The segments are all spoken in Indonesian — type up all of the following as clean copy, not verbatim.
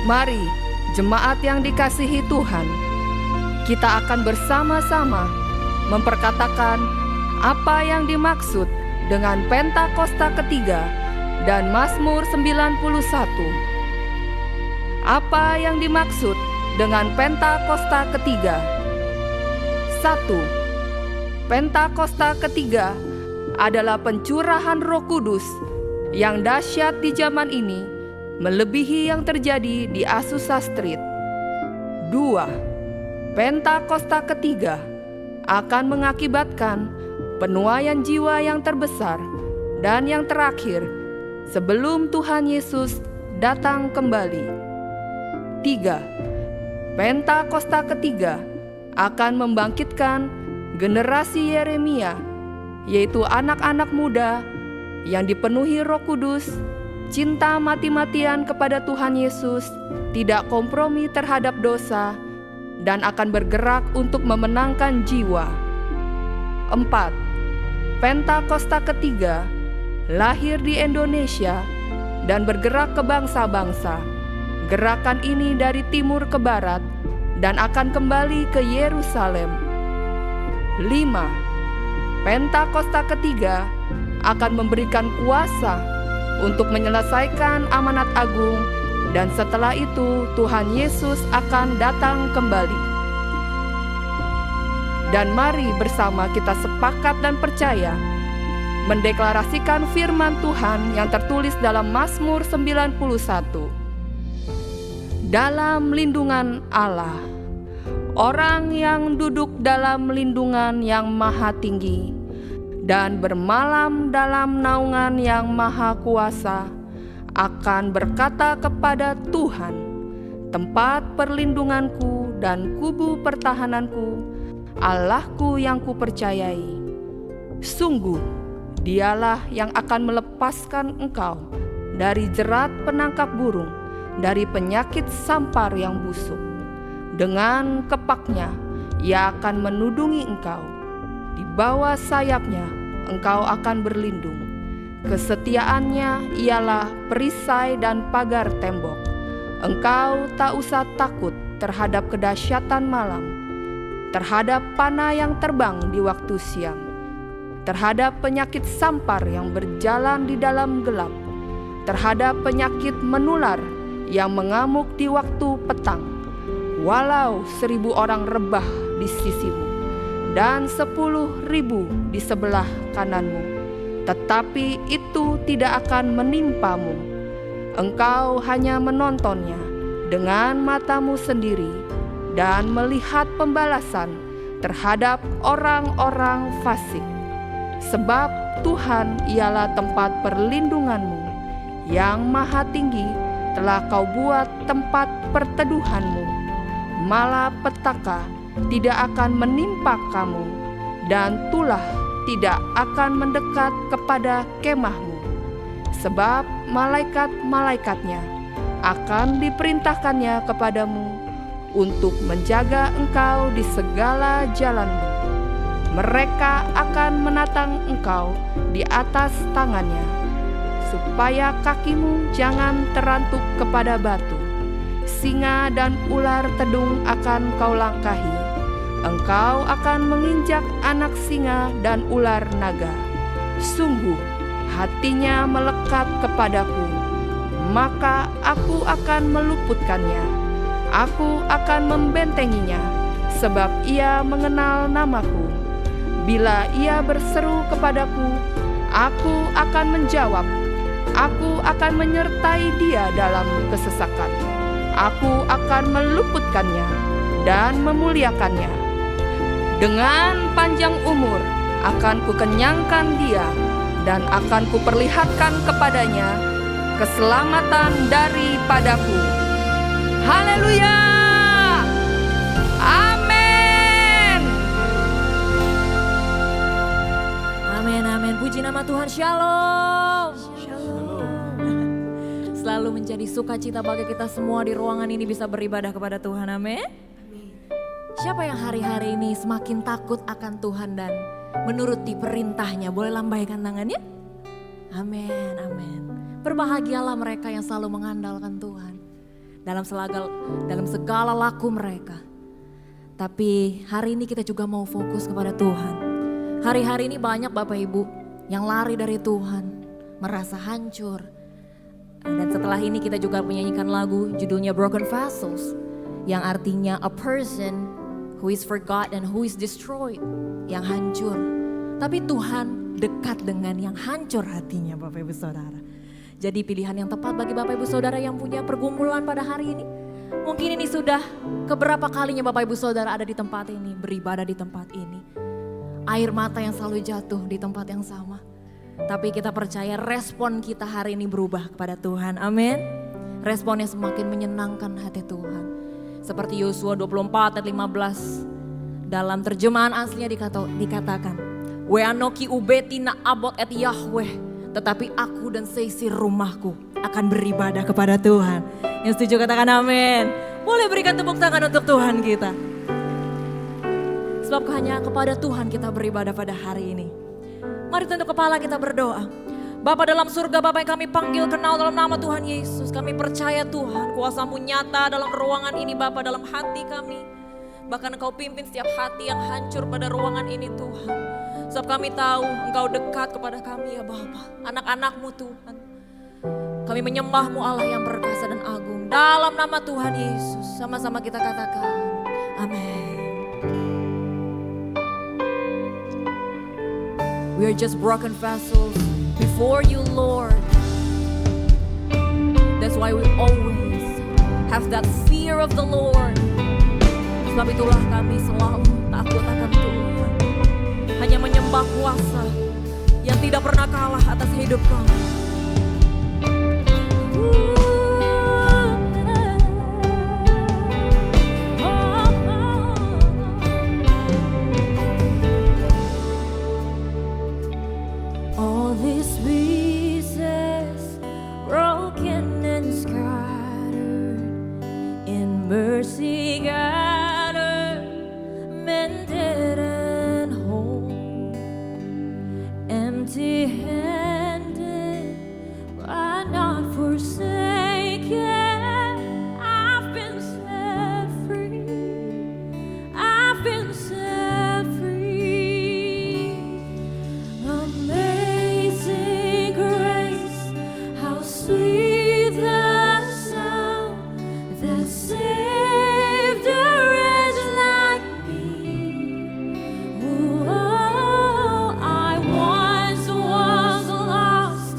Mari, jemaat yang dikasihi Tuhan, kita akan bersama-sama memperkatakan apa yang dimaksud dengan Pentakosta ketiga dan Mazmur 91. Apa yang dimaksud dengan Pentakosta ketiga? 1. Pentakosta ketiga adalah pencurahan Roh Kudus yang dahsyat di zaman ini, melebihi yang terjadi di Azusa Street. 2. Pentakosta ketiga akan mengakibatkan penuaian jiwa yang terbesar dan yang terakhir sebelum Tuhan Yesus datang kembali. 3. Pentakosta ketiga akan membangkitkan generasi Yeremia, yaitu anak-anak muda yang dipenuhi Roh Kudus, cinta mati-matian kepada Tuhan Yesus, tidak kompromi terhadap dosa, dan akan bergerak untuk memenangkan jiwa. 4. Pentakosta ketiga lahir di Indonesia dan bergerak ke bangsa-bangsa. Gerakan ini dari timur ke barat dan akan kembali ke Yerusalem. 5. Pentakosta ketiga akan memberikan kuasa untuk menyelesaikan amanat agung, dan setelah itu Tuhan Yesus akan datang kembali. Dan mari bersama kita sepakat dan percaya mendeklarasikan firman Tuhan yang tertulis dalam Mazmur 91. Dalam lindungan Allah, orang yang duduk dalam lindungan yang maha tinggi dan bermalam dalam naungan yang maha kuasa akan berkata kepada Tuhan, tempat perlindunganku dan kubu pertahananku, Allahku yang kupercayai. Sungguh, Dialah yang akan melepaskan engkau dari jerat penangkap burung, dari penyakit sampar yang busuk. Dengan kepaknya, Ia akan menudungi engkau. Di bawah sayapnya engkau akan berlindung. Kesetiaannya ialah perisai dan pagar tembok. Engkau tak usah takut terhadap kedahsyatan malam, terhadap panah yang terbang di waktu siang, terhadap penyakit sampar yang berjalan di dalam gelap, terhadap penyakit menular yang mengamuk di waktu petang. Walau 1.000 orang rebah di sisimu dan 10.000 di sebelah kananmu, tetapi itu tidak akan menimpamu. Engkau hanya menontonnya dengan matamu sendiri dan melihat pembalasan terhadap orang-orang fasik. Sebab Tuhan ialah tempat perlindunganmu, yang maha tinggi telah kau buat tempat perteduhanmu. Malapetaka tidak akan menimpa kamu, dan tulah tidak akan mendekat kepada kemahmu. Sebab malaikat-malaikatnya akan diperintahkannya kepadamu untuk menjaga engkau di segala jalanmu. Mereka akan menatang engkau di atas tangannya, supaya kakimu jangan terantuk kepada batu. Singa dan ular tedung akan kau langkahi. Engkau akan menginjak anak singa dan ular naga. Sungguh, hatinya melekat kepadaku, maka aku akan meluputkannya. Aku akan membentenginya, sebab ia mengenal namaku. Bila ia berseru kepadaku, aku akan menjawab. Aku akan menyertai dia dalam kesesakan. Aku akan meluputkannya dan memuliakannya. Dengan panjang umur akan kukenyangkan dia, dan akan kuperlihatkan kepadanya keselamatan daripadaku. Haleluya! Amin. Amin, amin. Puji nama Tuhan. Shalom. Selalu menjadi sukacita bagi kita semua di ruangan ini bisa beribadah kepada Tuhan. Amin. Siapa yang hari-hari ini semakin takut akan Tuhan dan menuruti perintahnya? Boleh lambaikan tangannya? Amin, amin. Berbahagialah mereka yang selalu mengandalkan Tuhan. dalam segala laku mereka. Tapi hari ini kita juga mau fokus kepada Tuhan. Hari-hari ini banyak Bapak Ibu yang lari dari Tuhan, merasa hancur. Dan setelah ini kita juga menyanyikan lagu judulnya Broken Vessels, yang artinya a person who is forgotten, who is destroyed, yang hancur. Tapi Tuhan dekat dengan yang hancur hatinya Bapak Ibu Saudara. Jadi pilihan yang tepat bagi Bapak Ibu Saudara yang punya pergumulan pada hari ini. Mungkin ini sudah keberapa kalinya Bapak Ibu Saudara ada di tempat ini, beribadah di tempat ini. Air mata yang selalu jatuh di tempat yang sama. Tapi kita percaya respon kita hari ini berubah kepada Tuhan. Amin. Responnya semakin menyenangkan hati Tuhan. Seperti Yosua 24 ayat 15. Dalam terjemahan aslinya dikatakan, Weanoki ubeti na abot et Yahweh, tetapi aku dan seisi rumahku akan beribadah kepada Tuhan. Yang setuju katakan amin. Boleh berikan tepuk tangan untuk Tuhan kita. Sebab hanya kepada Tuhan kita beribadah pada hari ini. Mari tunduk kepala kita berdoa. Bapa dalam surga, Bapa yang kami panggil kenal dalam nama Tuhan Yesus. Kami percaya Tuhan, kuasa-Mu nyata dalam ruangan ini Bapa, dalam hati kami. Bahkan Engkau pimpin setiap hati yang hancur pada ruangan ini Tuhan. Sebab kami tahu Engkau dekat kepada kami ya Bapa, anak-anak-Mu Tuhan. Kami menyembah-Mu Allah yang perkasa dan agung. Dalam nama Tuhan Yesus, sama-sama kita katakan, amin. We are just broken vessels before you, Lord. That's why we always have that fear of the Lord. Sebab itulah kami selalu takut akan Tuhan. Hanya menyembah kuasa yang tidak pernah kalah atas hidup kami. All these pieces broken and scattered, in mercy gathered, mended and whole, empty-handed but not forsaken. I've been set free. I've been set free. Amazing grace, how sweet the sound that saved a wretch like me. Oh, I once was lost,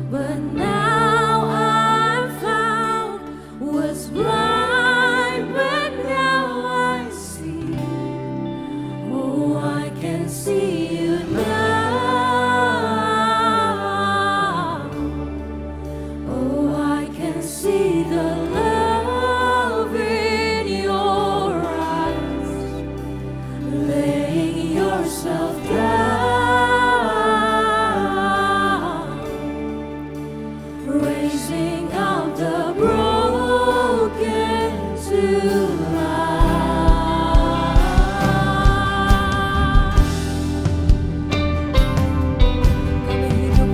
but now I'm found. Was blind, but now I see. Oh, I can see you now. Oh, I can see the love in your eyes, laying yourself down, raising up the broken to life. Kami hidup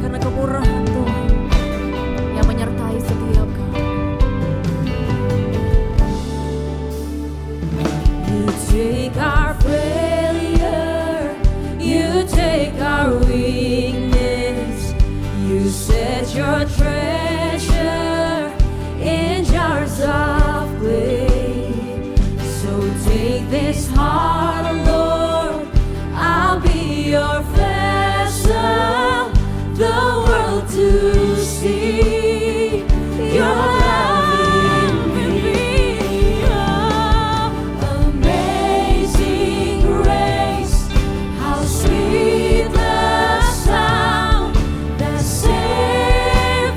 karena kemurahan Tuhan yang menyertai setiap kami. You take our failure, you take our weakness, you set your treasure in jars of clay. So take this heart, Lord, I'll be your vessel, the world to see your love in me. Oh, amazing grace, how sweet the sound that saved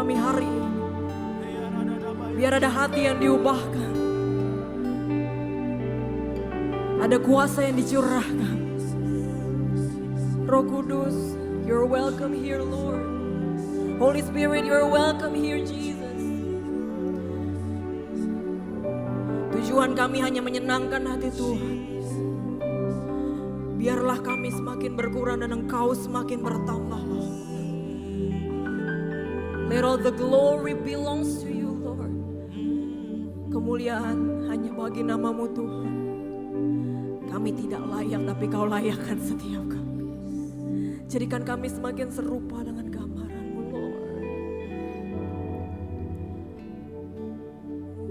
kami hari ini. Biar ada hati yang diubahkan. Ada kuasa yang dicurahkan. Roh Kudus, you're welcome here, Lord. Holy Spirit, you're welcome here, Jesus. Tujuan kami hanya menyenangkan hati Tuhan. Biarlah kami semakin berkurang dan Engkau semakin bertambah. Let all the glory belongs to you, Lord. Kemuliaan hanya bagi nama-Mu Tuhan. Kami tidak layak, tapi Kau layakkan setiap kami. Jadikan kami semakin serupa dengan gambaran-Mu, Lord.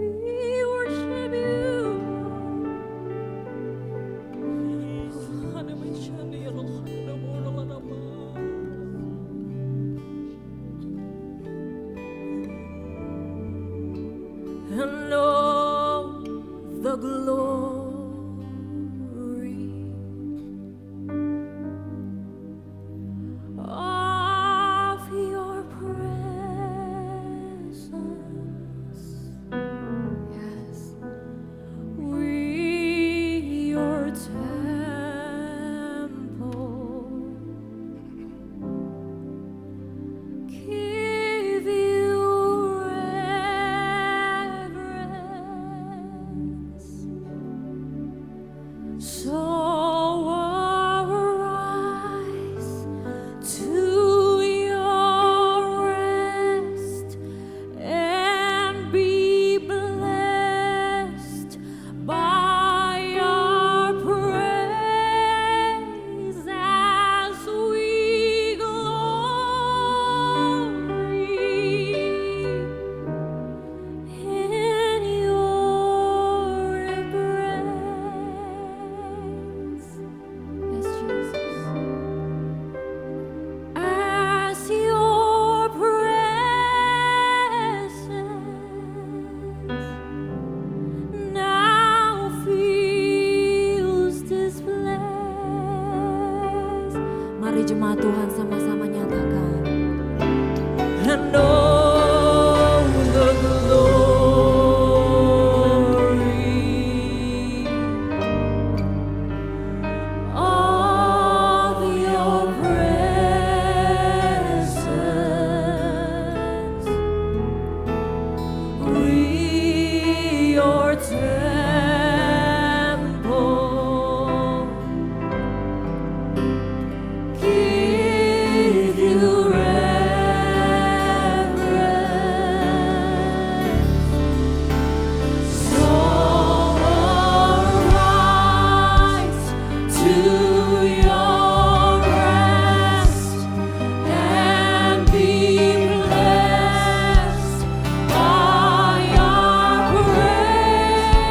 We worship you. And all the glory of your presence. Yes, we your temple give you reverence. So arise to your rest and be blessed by our praise as we glory in your embrace. Yes, Jesus. As your presence now fills this place. Mari jemaat Tuhan sama-sama nyatakan. And all the glory of your presence, we your temple give you reverence. So arise to your rest and be blessed by our praise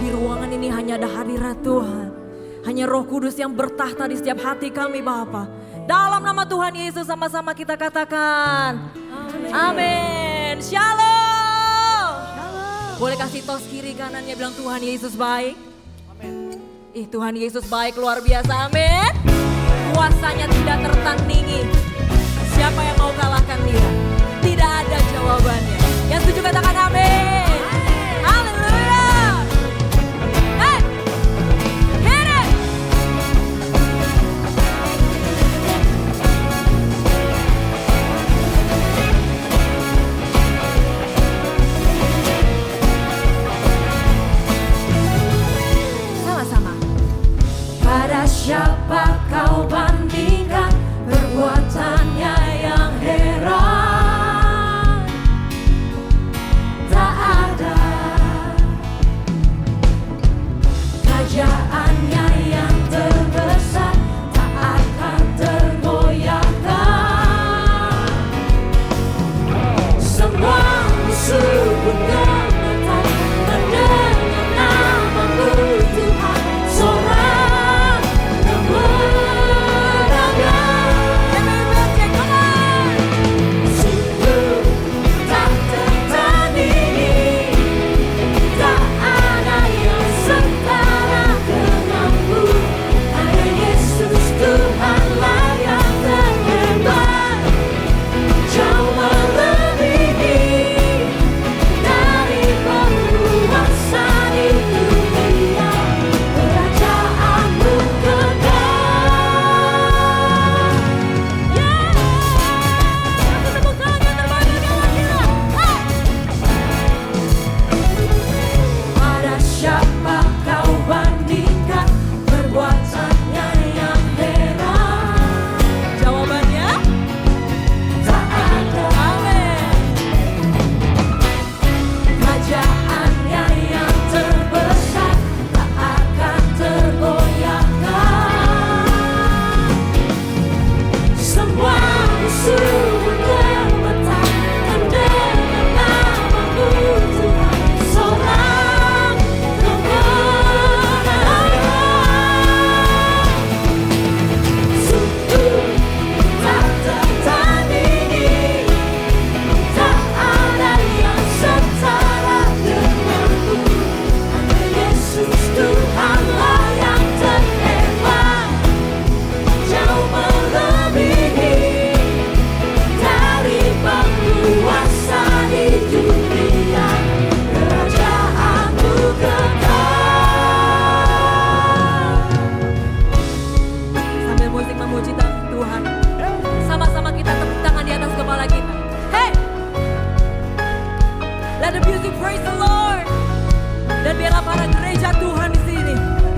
di ruangan ini hanya ada hadirat Tuhan. Hanya Roh Kudus yang bertahta di setiap hati kami Bapa. Dalam nama Tuhan Yesus sama-sama kita katakan. Amin. Shalom. Boleh kasih tos kiri kanannya bilang Tuhan Yesus baik. Tuhan Yesus baik luar biasa. Amin. Kuasanya tidak tertandingi. Siapa yang mau kalahkan dia? Tidak ada jawabannya. Yang setuju katakan amin. Haleluya. Hey, hit it. Sama-sama. Pada siapa kau bandingkan perbuatannya yang heran? Tak ada. Kerajaannya yang terbesar tak akan tergoyahkan. Semua musuh pun gemetar mendengar nama-Mu Tuhan. Sorak kemenangan. Sungguh tak tertandingi. Tak ada yang setara denganmu. Hanya Yesus Tuhanlah yang terhebat. Jauh melebihi dari penguasa di dunia. Kerajaan-Mu kekal. Aku tepuk tangan yang terbanyak kawan kita. Pada siapa kau bandingkan perbuatannya yang heran? Jawabannya Tak ada. amin. Kerajaannya yang terbesar tak akan tergoyahkan. Semua musuh bergemetar mendengar nama-Mu Tuhan. Sorak kemenangan. Sungguh tak tertandingi. Tak ada yang setara denganmu. Hanya Yesus Tuhanlah yang terhebat. Jauh melebihi dari penguasa di dunia. Kerajaan-Mu kekal. Sambil musik memuji Tuhan, sama-sama kita tepuk tangan di atas kepala kita. Hey, let the music praise the Lord. Dan biarlah para gereja Tuhan di sini,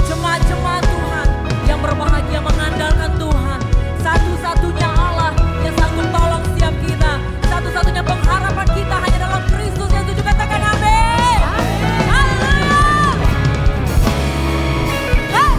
jemaat-jemaat Tuhan yang berbahagia mengandalkan Tuhan. Satu-satunya Allah yang sanggup tolong setiap kita. Satu-satunya pengharapan kita hanya dalam Kristus. Yang setuju katakan amin. Haleluya. Hey.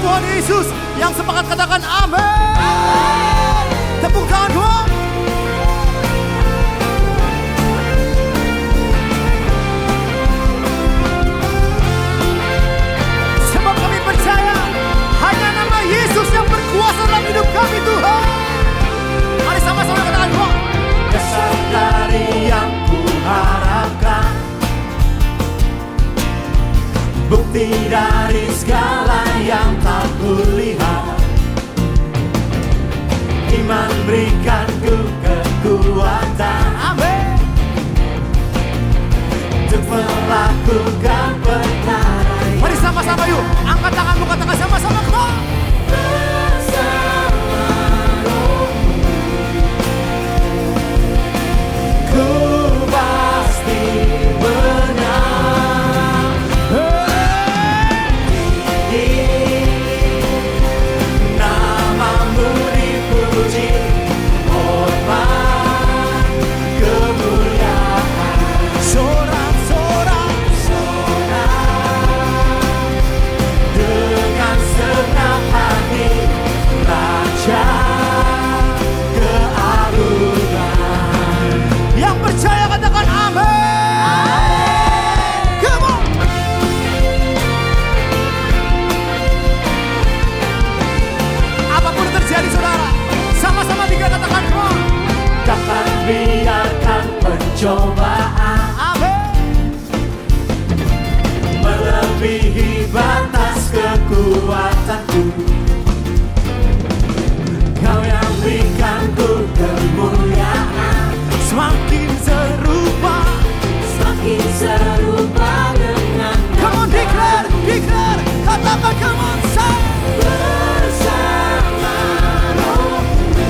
Tuhan Yesus. Yang sepakat katakan amin. Tepuk tangan Tuhan. Sebab kami percaya hanya nama Yesus yang berkuasa dalam hidup kami Tuhan. Mari sama-sama katakan Tuhan. Dasar dari yang kuharapkan, bukti dari segala yang tak kulihat. Iman berikanku kekuatan, amin, untuk melakukan perkara. Mari sama-sama yuk, angkat tanganmu, katakan sama-sama kau. Ku pasti menang. Namamu dipuji, hormat, kemuliaan. Sorak-sorak dengan senang hati, Raja keagungan. Yang percaya katakan amin. Come on. Apapun yang terjadi saudara, sama-sama tiga katakan come on. Takkan biarkan pencobaan, amin, melebihi batas kekuatanku. Kau yang berikanku kemuliaan, semakin serupa dengan. Come on, declare, declare, katakan come on, say. Bersama Rohmu,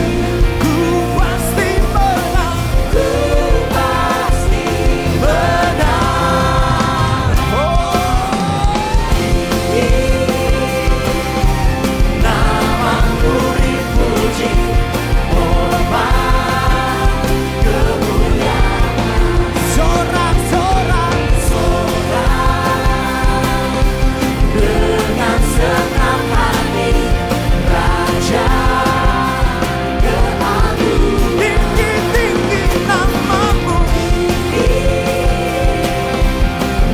ku pasti menang, ku pasti menang. Namamu dipuji, hormat, kemuliaan. Sorak-sorak dengan senang hati, Raja keagungan. Tinggi-tinggi namamu,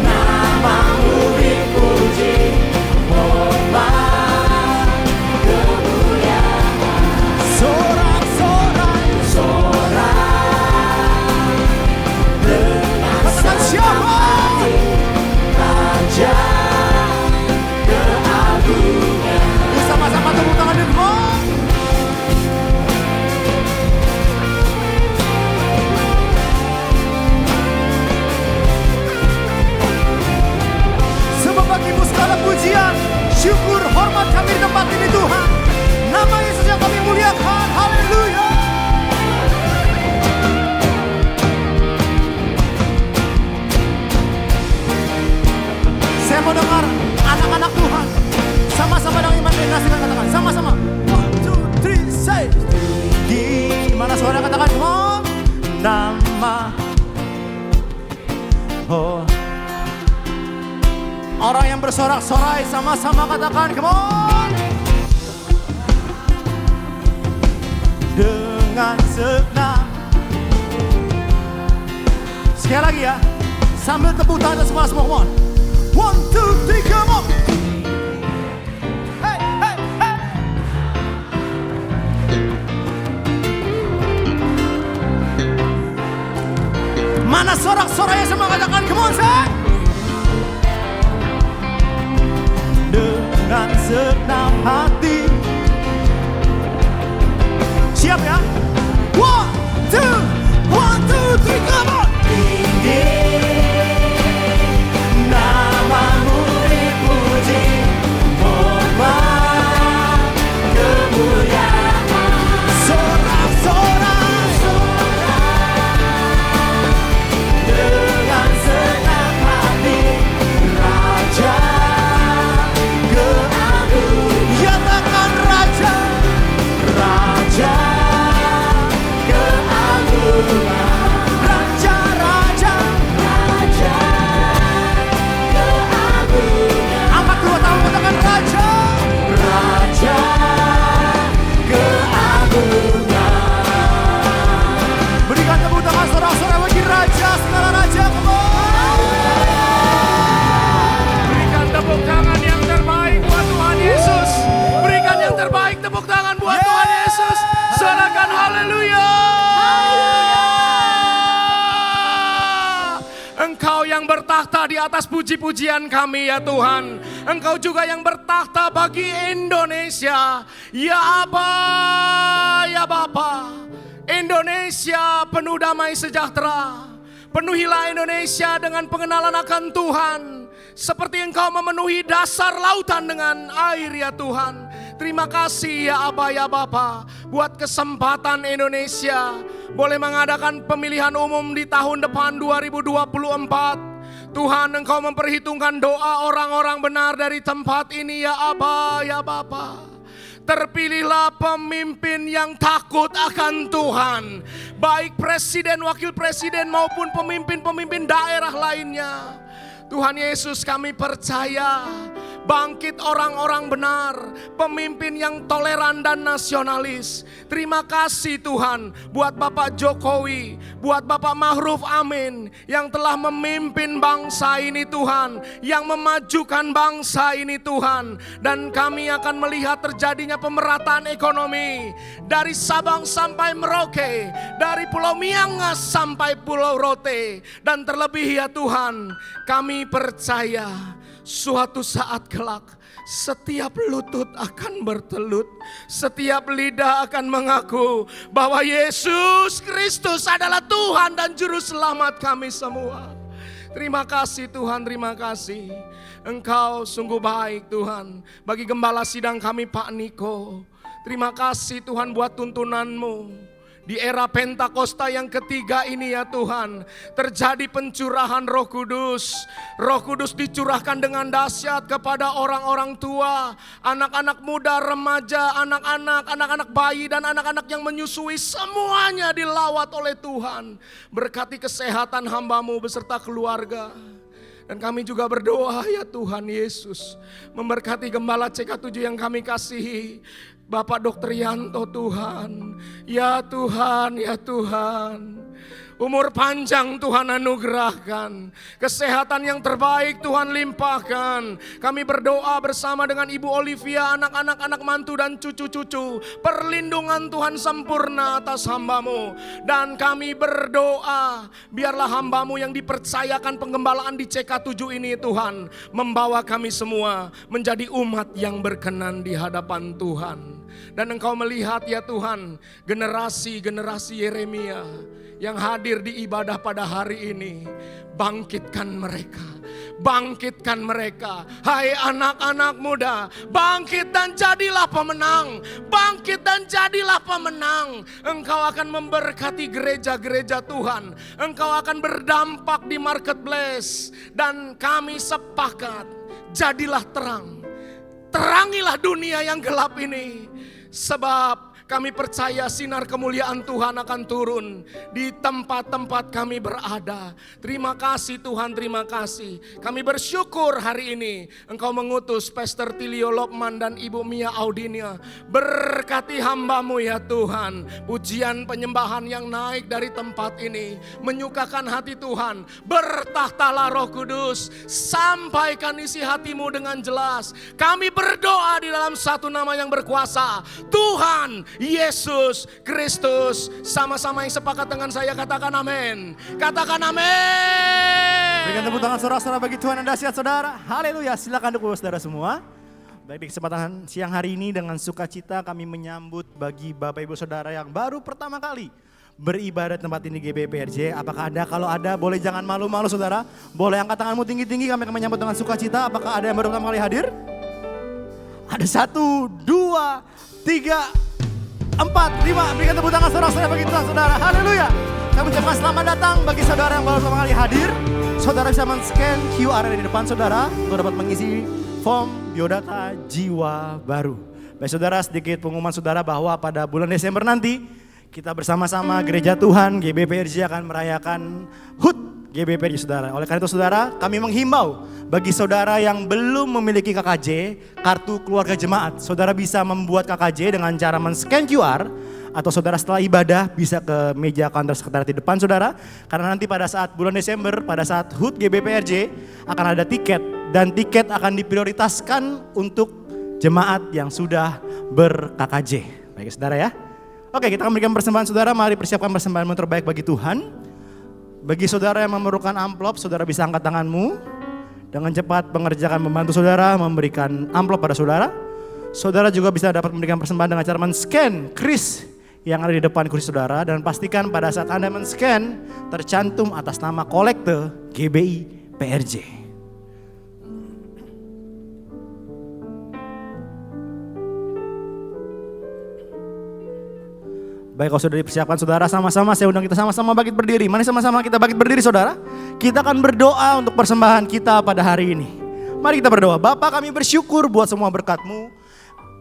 namamu dipuji, hormat, kemuliaan. Sorak-sorak dengan siapa? Raja keagungan. Sama-sama tepuk tangan di depan. Sebab bagimu segala pujian, syukur, hormat kami di tempat ini Tuhan. Nama Yesus yang kami muliakan. Haleluya. Saya mau dengar anak-anak Tuhan sama-sama dengan iman dikasihkan katakan sama-sama 1, 2, 3 say. Di mana suara katakan come on. Nama orang yang bersorak-sorai sama-sama katakan come on. Dengan senang. Sekali lagi ya, sambil tepuk tangan semua come on. 1, 2, 3 come on. Hey, hey, hey. Mana sorak-soranya semua katakan come on say. Dengan senang hati. Siap ya? 1, 2, 3 come on. Namamu dipuji, hormat, kemuliaan. Sorak-sorak dengan senang hati, Raja keagungan. Nyatakan Raja, Raja keagungan. buat Tuhan Yesus. Sorakan haleluya. Engkau yang bertakhta di atas puji-pujian kami ya Tuhan. Engkau juga yang bertakhta bagi Indonesia. Ya Aba, ya Bapa. Indonesia penuh damai sejahtera. Penuhilah Indonesia dengan pengenalan akan Tuhan. Seperti Engkau memenuhi dasar lautan dengan air ya Tuhan. Terima kasih ya Aba ya Bapa. Buat kesempatan Indonesia boleh mengadakan pemilihan umum di tahun depan 2024. Tuhan, Engkau memperhitungkan doa orang-orang benar dari tempat ini ya Aba ya Bapa. Terpilihlah pemimpin yang takut akan Tuhan. Baik presiden, wakil presiden maupun pemimpin-pemimpin daerah lainnya. Tuhan Yesus, kami percaya bangkit orang-orang benar, pemimpin yang toleran dan nasionalis. Terima kasih Tuhan buat Bapak Jokowi, buat Bapak Ma'ruf Amin yang telah memimpin bangsa ini Tuhan, yang memajukan bangsa ini Tuhan. Dan kami akan melihat terjadinya pemerataan ekonomi dari Sabang sampai Merauke, dari Pulau Miangas sampai Pulau Rote. Dan terlebih ya Tuhan, kami percaya suatu saat kelak setiap lutut akan bertelut, setiap lidah akan mengaku bahwa Yesus Kristus adalah Tuhan dan Juru Selamat kami semua. Terima kasih Tuhan, terima kasih. Engkau sungguh baik Tuhan. Bagi gembala sidang kami Pak Niko, terima kasih Tuhan buat tuntunan-Mu. Di era Pentakosta yang ketiga ini ya Tuhan, terjadi pencurahan Roh Kudus. Roh Kudus dicurahkan dengan dahsyat kepada orang-orang tua, anak-anak muda, remaja, anak-anak bayi dan anak-anak yang menyusui. Semuanya dilawat oleh Tuhan. Berkati kesehatan hamba-Mu beserta keluarga. Dan kami juga berdoa ya Tuhan Yesus, memberkati Gembala CK7 yang kami kasihi, Bapak Dr. Yanto Tuhan. Ya Tuhan, ya Tuhan. Umur panjang Tuhan anugerahkan. Kesehatan yang terbaik Tuhan limpahkan. Kami berdoa bersama dengan Ibu Olivia, anak-anak, anak mantu dan cucu-cucu. Perlindungan Tuhan sempurna atas hamba-Mu. Dan kami berdoa, biarlah hamba-Mu yang dipercayakan penggembalaan di CK7 ini Tuhan, membawa kami semua menjadi umat yang berkenan di hadapan Tuhan. Dan Engkau melihat ya Tuhan, generasi-generasi Yeremia yang hadir di ibadah pada hari ini. Bangkitkan mereka, bangkitkan mereka. Hai anak-anak muda, bangkit dan jadilah pemenang. Bangkit dan jadilah pemenang. Engkau akan memberkati gereja-gereja Tuhan. Engkau akan berdampak di marketplace. Dan kami sepakat, jadilah terang. Terangilah dunia yang gelap ini. Sebab kami percaya sinar kemuliaan Tuhan akan turun di tempat-tempat kami berada. Terima kasih Tuhan, terima kasih. Kami bersyukur hari ini Engkau mengutus Pastor Tilio Lokman dan Ibu Mia Audinia. Berkati hamba-Mu ya Tuhan. Pujian penyembahan yang naik dari tempat ini menyukakan hati Tuhan. Bertahtalah Roh Kudus. Sampaikan isi hati-Mu dengan jelas. Kami berdoa di dalam satu nama yang berkuasa, Tuhan Yesus Kristus. Sama-sama yang sepakat dengan saya katakan amin. Katakan amin. Berikan tepuk tangan saudara-saudara bagi Tuhan yang dahsyat saudara. Haleluya. Silakan duduk saudara semua. Baik, di kesempatan siang hari ini dengan sukacita kami menyambut bagi Bapak Ibu Saudara yang baru pertama kali beribadah tempat ini GBPRJ. Apakah ada? Kalau ada boleh jangan malu-malu saudara. Boleh angkat tanganmu tinggi-tinggi, kami akan menyambut dengan sukacita. Apakah ada yang baru pertama kali hadir? Ada 1, 2, 3, 4, 5. Berikan tepuk tangan saudara-saudara bagi Tuhan saudara. Haleluya. Kami ucapkan selamat datang bagi saudara yang baru pertama kali hadir. Saudara bisa men-scan QR di depan saudara untuk dapat mengisi form biodata jiwa baru. Baik saudara, sedikit pengumuman saudara bahwa pada bulan Desember nanti kita bersama-sama Gereja Tuhan GBPRJ akan merayakan HUT GBPRJ saudara. Oleh karena itu saudara, kami menghimbau bagi saudara yang belum memiliki KKJ, kartu keluarga jemaat, saudara bisa membuat KKJ dengan cara men-scan QR, atau saudara setelah ibadah bisa ke meja kantor sekretariat di depan saudara. Karena nanti pada saat bulan Desember, pada saat HUT GBPRJ akan ada tiket, dan tiket akan diprioritaskan untuk jemaat yang sudah ber-KKJ. Baik Baik saudara ya. Oke, kita akan memberikan persembahan saudara. Mari persiapkan persembahan yang terbaik bagi Tuhan. Bagi saudara yang memerlukan amplop, saudara bisa angkat tanganmu. Dengan cepat pengerjakan membantu saudara memberikan amplop pada saudara. Saudara juga bisa dapat memberikan persembahan dengan cara men-scan kris yang ada di depan kursi saudara. Dan pastikan pada saat Anda men-scan tercantum atas nama kolekte GBI PRJ. Baik, kalau sudah dipersiapkan saudara, sama-sama saya undang kita sama-sama bangkit berdiri. Mari sama-sama kita bangkit berdiri saudara. Kita akan berdoa untuk persembahan kita pada hari ini. Mari kita berdoa. Bapa, kami bersyukur buat semua berkat-Mu.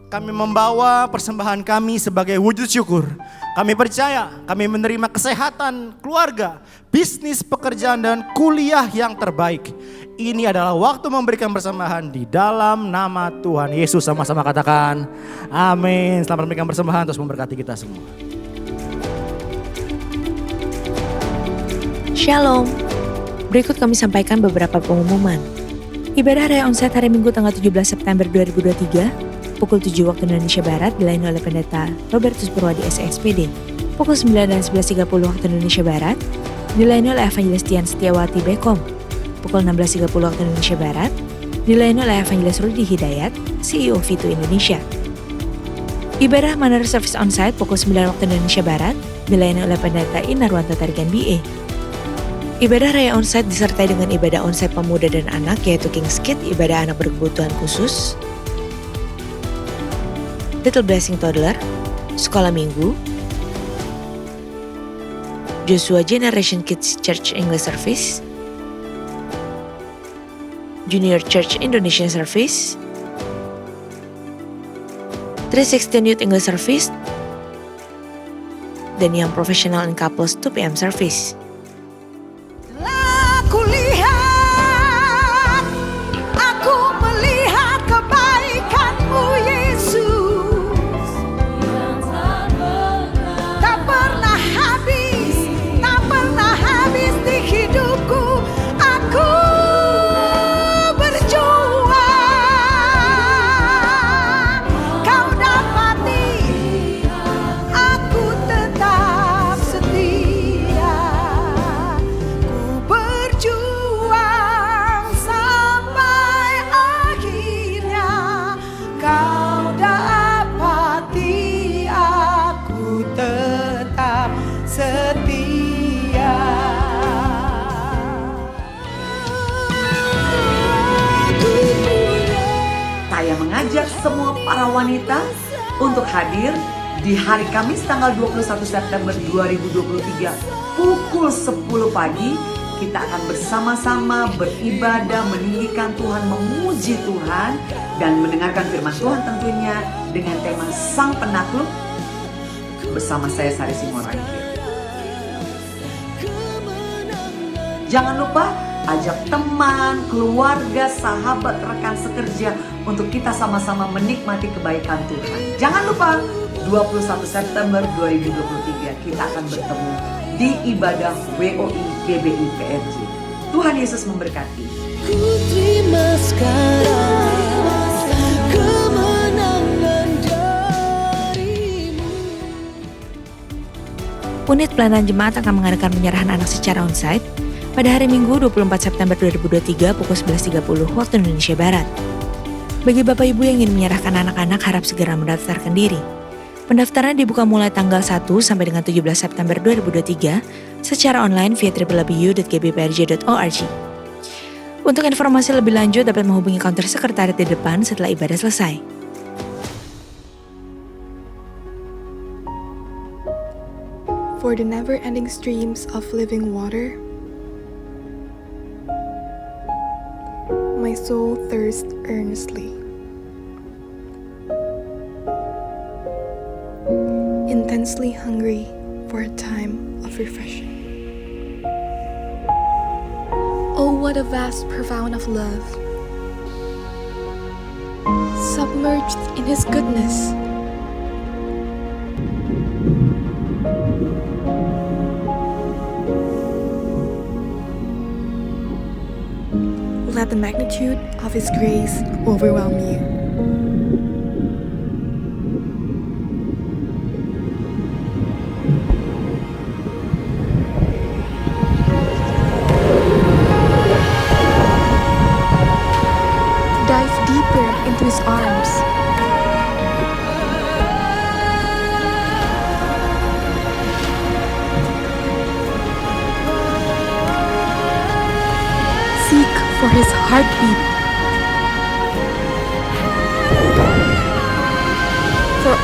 Kami membawa persembahan kami sebagai wujud syukur. Kami percaya kami menerima kesehatan, keluarga, bisnis, pekerjaan dan kuliah yang terbaik. Ini adalah waktu memberikan persembahan di dalam nama Tuhan Yesus. Sama-sama katakan amin. Selamat memberikan persembahan terus memberkati kita semua. Shalom. Berikut kami sampaikan beberapa pengumuman. Ibadah Raya Onsite hari Minggu tanggal 17 September 2023 pukul 7 waktu Indonesia Barat dilayani oleh Pendeta Robertus Purwadi SXPD. Pukul 9 dan 11.30 waktu Indonesia Barat dilayani oleh Evangelis Tian Setiawati Bekom. Pukul 16.30 waktu Indonesia Barat dilayani oleh Evangelis Rudi Hidayat, CEO Vitu Indonesia. Ibadah Manor Service Onsite pukul 9 waktu Indonesia Barat dilayani oleh Pendeta Inarwanto Tarigan BA. Ibadah Raya Onsite disertai dengan ibadah onsite pemuda dan anak yaitu King's Kids, ibadah anak berkebutuhan khusus, Little Blessing Toddler, Sekolah Minggu, Joshua Generation Kids Church English Service, Junior Church Indonesian Service, 316 Youth English Service, dan yang Professional and Couples 2 PM Service. Aku melihat kebaikan-Mu Yesus, tak pernah habis di hidupku. Aku berjuang, Kau dapati aku tetap setia. Ku berjuang sampai akhirnya, Kau dapati aku tetap setia. Saya mengajak semua para wanita untuk hadir di hari Kamis tanggal 21 September 2023 pukul 10 pagi. Kita akan bersama-sama beribadah, meninggikan Tuhan, memuji Tuhan, dan mendengarkan firman Tuhan tentunya dengan tema Sang Penakluk bersama saya Sari Simorangkir. Jangan lupa ajak teman, keluarga, sahabat, rekan sekerja untuk kita sama-sama menikmati kebaikan Tuhan. Jangan lupa 21 September 2023 kita akan bertemu di ibadah WOI GBI PRJ. Tuhan Yesus memberkati. Ku terima sekarang kemenangan dari-Mu. Unit Pelayanan Jemaat akan mengadakan penyerahan anak secara onsite pada hari Minggu 24 September 2023 pukul 11.30 waktu Indonesia Barat. Bagi Bapak Ibu yang ingin menyerahkan anak-anak harap segera mendaftarkan diri. Pendaftaran dibuka mulai tanggal 1 sampai dengan 17 September 2023 secara online via www.gbprj.org. Untuk informasi lebih lanjut dapat menghubungi counter sekretariat di depan setelah ibadah selesai. For the never-ending streams of living water, my soul thirsts earnestly. Intensely hungry for a time of refreshing. Oh, what a vast, profound of love, submerged in His goodness. Let the magnitude of His grace overwhelm you.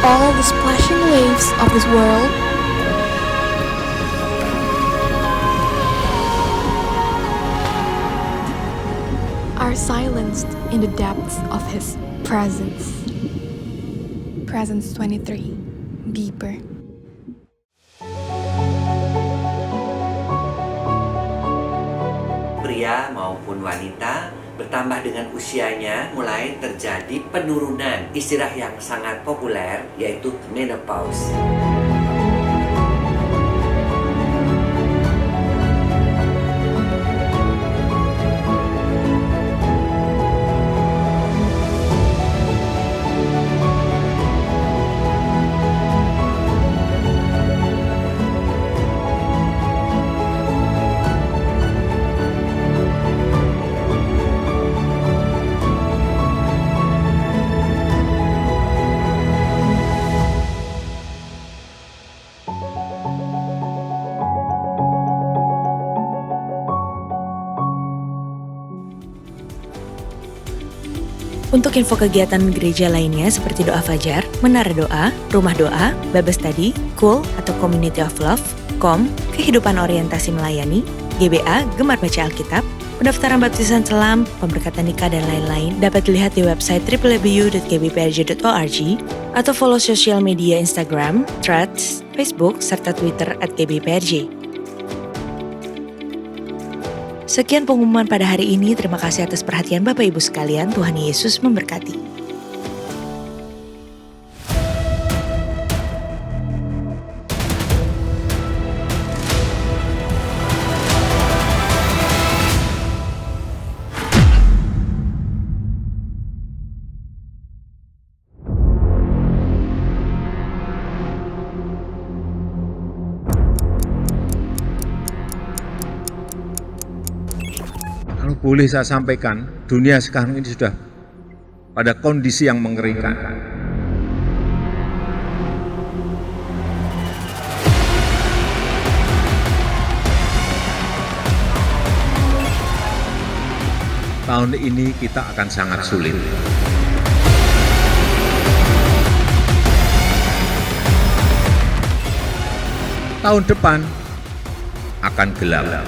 All the splashing waves of this world are silenced in the depths of His presence. Presence 23, Beeper. Pria maupun wanita bertambah dengan usianya mulai terjadi penurunan istilah yang sangat populer yaitu menopause. Untuk info kegiatan gereja lainnya seperti doa fajar, menara doa, rumah doa, Bible study, Cool atau Community of Love, KOM, kehidupan orientasi melayani, GBA, gemar baca Alkitab, pendaftaran baptisan selam, pemberkatan nikah dan lain-lain dapat dilihat di website www.gbprj.org atau follow sosial media Instagram, Threads, Facebook, serta Twitter @gbprj. Sekian pengumuman pada hari ini. Terima kasih atas perhatian Bapak Ibu sekalian. Tuhan Yesus memberkati. Boleh saya sampaikan, dunia sekarang ini sudah pada kondisi yang mengerikan. Tahun ini kita akan sangat sulit. Tahun depan akan gelap.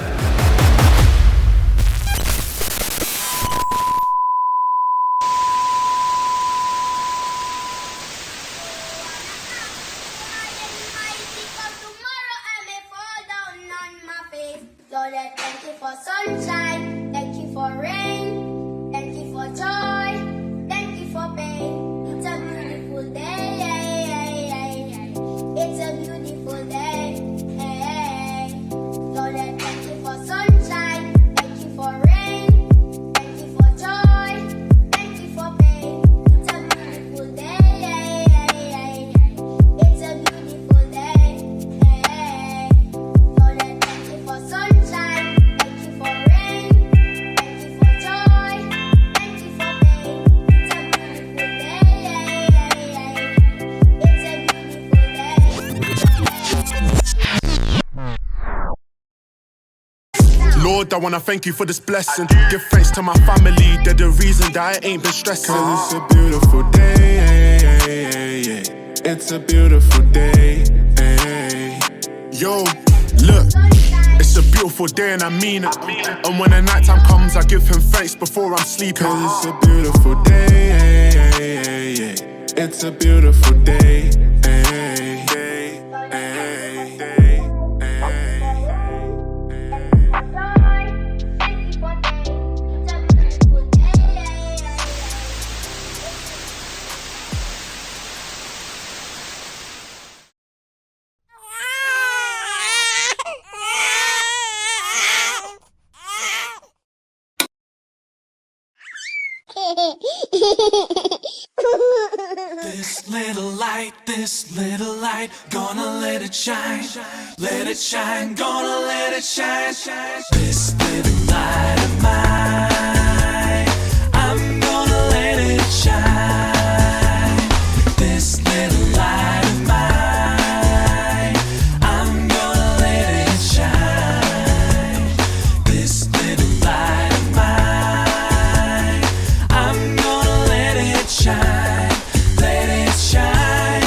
Lord, I wanna thank you for this blessing. Give thanks to my family, they're the reason that I ain't been stressing. 'Cause it's a beautiful day. It's a beautiful day. Yo, look, it's a beautiful day and I mean it. And when the night time comes, I give him thanks before I'm sleeping. 'Cause it's a beautiful day. It's a beautiful day. This little light, gonna let it shine, gonna let it shine. This little light of mine, I'm gonna let it shine. This little light of mine, I'm gonna let it shine. This little light of mine, I'm gonna let it shine, let it shine.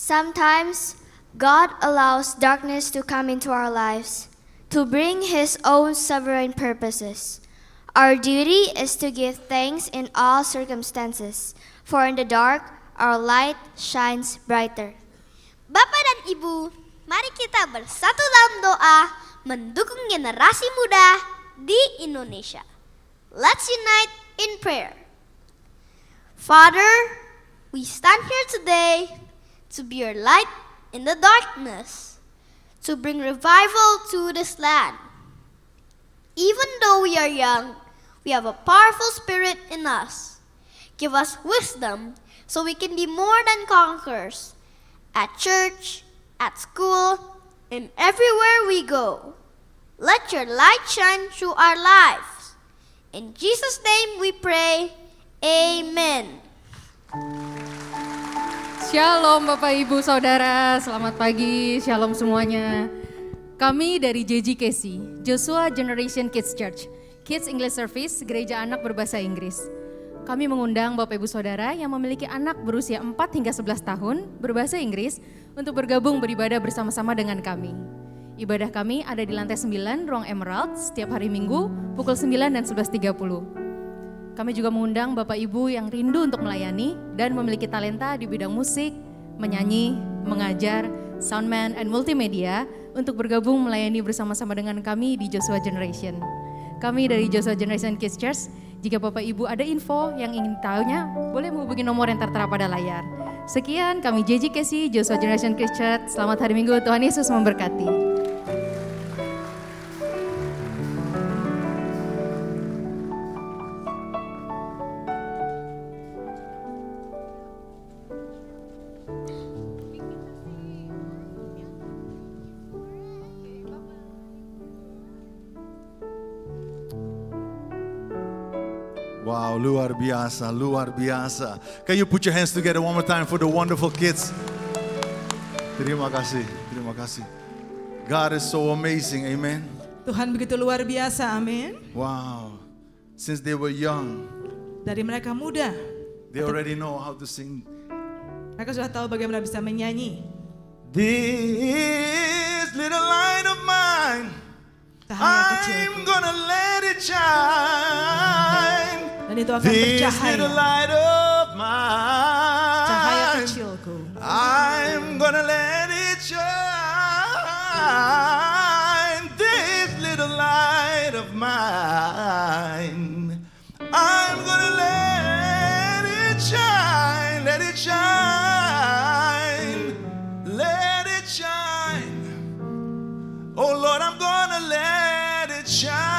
Sometimes God allows darkness to come into our lives to bring His own sovereign purposes. Our duty is to give thanks in all circumstances, for in the dark our light shines brighter. Bapak dan Ibu, mari kita bersatu dalam doa mendukung generasi muda di Indonesia. Let's unite in prayer. Father, we stand here today to be your light in the darkness, to bring revival to this land. Even though we are young, we have a powerful spirit in us. Give us wisdom so we can be more than conquerors at church, at school, and everywhere we go. Let your light shine through our lives. In Jesus' name we pray, Amen. Shalom Bapak Ibu Saudara, selamat pagi, shalom semuanya. Kami dari JGKC, Joshua Generation Kids Church, Kids English Service, Gereja Anak Berbahasa Inggris. Kami mengundang Bapak Ibu Saudara yang memiliki anak berusia 4 hingga 11 tahun berbahasa Inggris untuk bergabung beribadah bersama-sama dengan kami. Ibadah kami ada di lantai 9 Ruang Emerald setiap hari Minggu pukul 9 dan 11.30. Kami juga mengundang Bapak Ibu yang rindu untuk melayani dan memiliki talenta di bidang musik, menyanyi, mengajar, soundman, and multimedia untuk bergabung melayani bersama-sama dengan kami di Joshua Generation. Kami dari Joshua Generation Kids Church, jika Bapak Ibu ada info yang ingin tahunya, boleh menghubungi nomor yang tertera pada layar. Sekian kami JGKC, Joshua Generation Kids Church. Selamat hari Minggu, Tuhan Yesus memberkati. Wow, luar biasa, luar biasa. Can you put your hands together one more time for the wonderful kids? Terima kasih, terima kasih. God is so amazing, amen. Tuhan begitu luar biasa, amin. Wow, since they were young, dari mereka muda, they already know how to sing. Mereka sudah tahu bagaimana bisa menyanyi. This little light of mine, I'm gonna let it shine. Dan itu akan bercahaya. This little light of mine, cahaya kecilku. I'm gonna let it shine. This little light of mine, I'm gonna let it shine. Let it shine. Let it shine. Oh Lord, I'm gonna let it shine.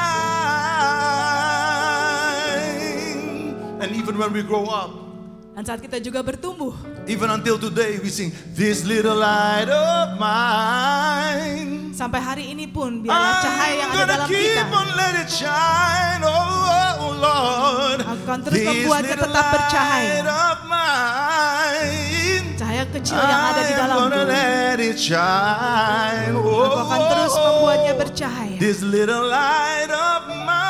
And even when we grow up, dan saat kita juga bertumbuh, even until today we sing this little light of mine. Sampai hari ini pun biarlah cahaya yang ada dalam kita keep on let it shine. Oh Lord, akan terus membuatnya tetap bercahaya. Cahaya kecil yang ada di dalamku, aku akan terus membuatnya bercahaya. This little light of mine,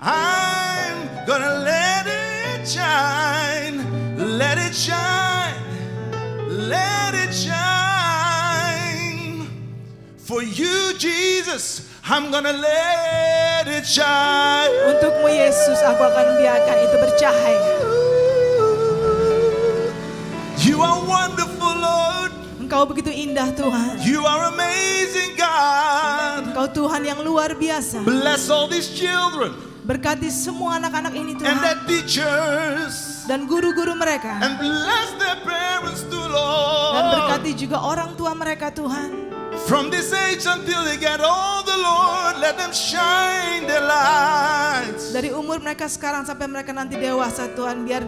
I'm gonna let it shine, let it shine, let it shine. For you, Jesus, I'm gonna let it shine. Untukmu, Yesus, aku akan biarkan itu bercahaya. You are wonderful, Lord. Engkau begitu indah, Tuhan. You are amazing, God. Engkau Tuhan yang luar biasa. Bless all these children. Berkati semua anak-anak ini, Tuhan. And their teachers. Dan guru-guru mereka. And bless their parents too, Lord. Dan berkati juga orang tua mereka, Tuhan. From this age until they get older, Lord, let them shine their lights. Dari umur mereka sekarang sampai mereka nanti dewasa, Tuhan, biar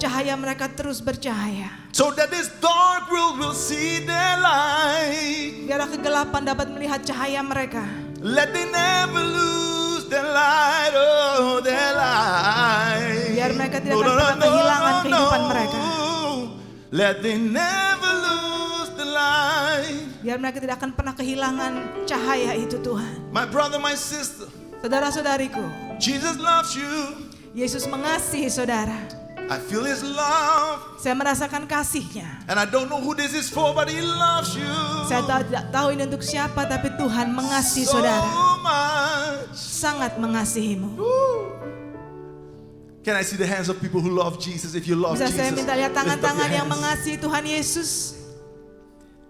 cahaya mereka terus bercahaya. So that this dark world will see their light. Biarlah kegelapan dapat melihat cahaya mereka. Let they never lose their light, oh their light. Biar mereka tidak akan pernah kehilangan kehidupan mereka. Let they never lose the light. Biar mereka tidak akan pernah kehilangan cahaya itu, Tuhan. My brother, my sister. Saudara-saudariku, Jesus loves you. Yesus mengasihi saudara. I feel His love. Saya merasakan kasih-Nya. And I don't know who this is for, but He loves you. Saya tidak tahu ini untuk siapa, tapi Tuhan mengasihi So saudara. much. Sangat mengasihimu. Can I see the hands of people who love Jesus? If you love Bisa Jesus, saya minta lihat lift up your tangan-tangan yang hands. mengasihi Tuhan Yesus.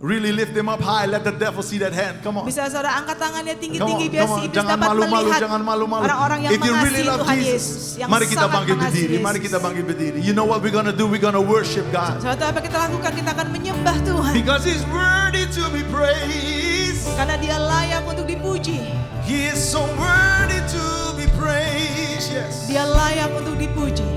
Really lift them up high. Let the devil see that hand. Come on. Bisa saudara angkat tangannya Come tinggi-tinggi on, biar come si on. iblis Jangan dapat malu-malu, melihat jangan malu-malu. orang-orang yang If you really mengasihi love Tuhan Jesus, Yesus, yang mari kita sangat bangkit mengasihi berdiri. Mari Yesus. kita bangkit berdiri. You know what we're gonna do? We're gonna worship God. Saudara, apa kita lakukan? Kita akan menyembah Tuhan. Because He's worthy to be praised. Karena Dia layak untuk dipuji. He is so worthy to be praised. Yes. Dia layak untuk dipuji.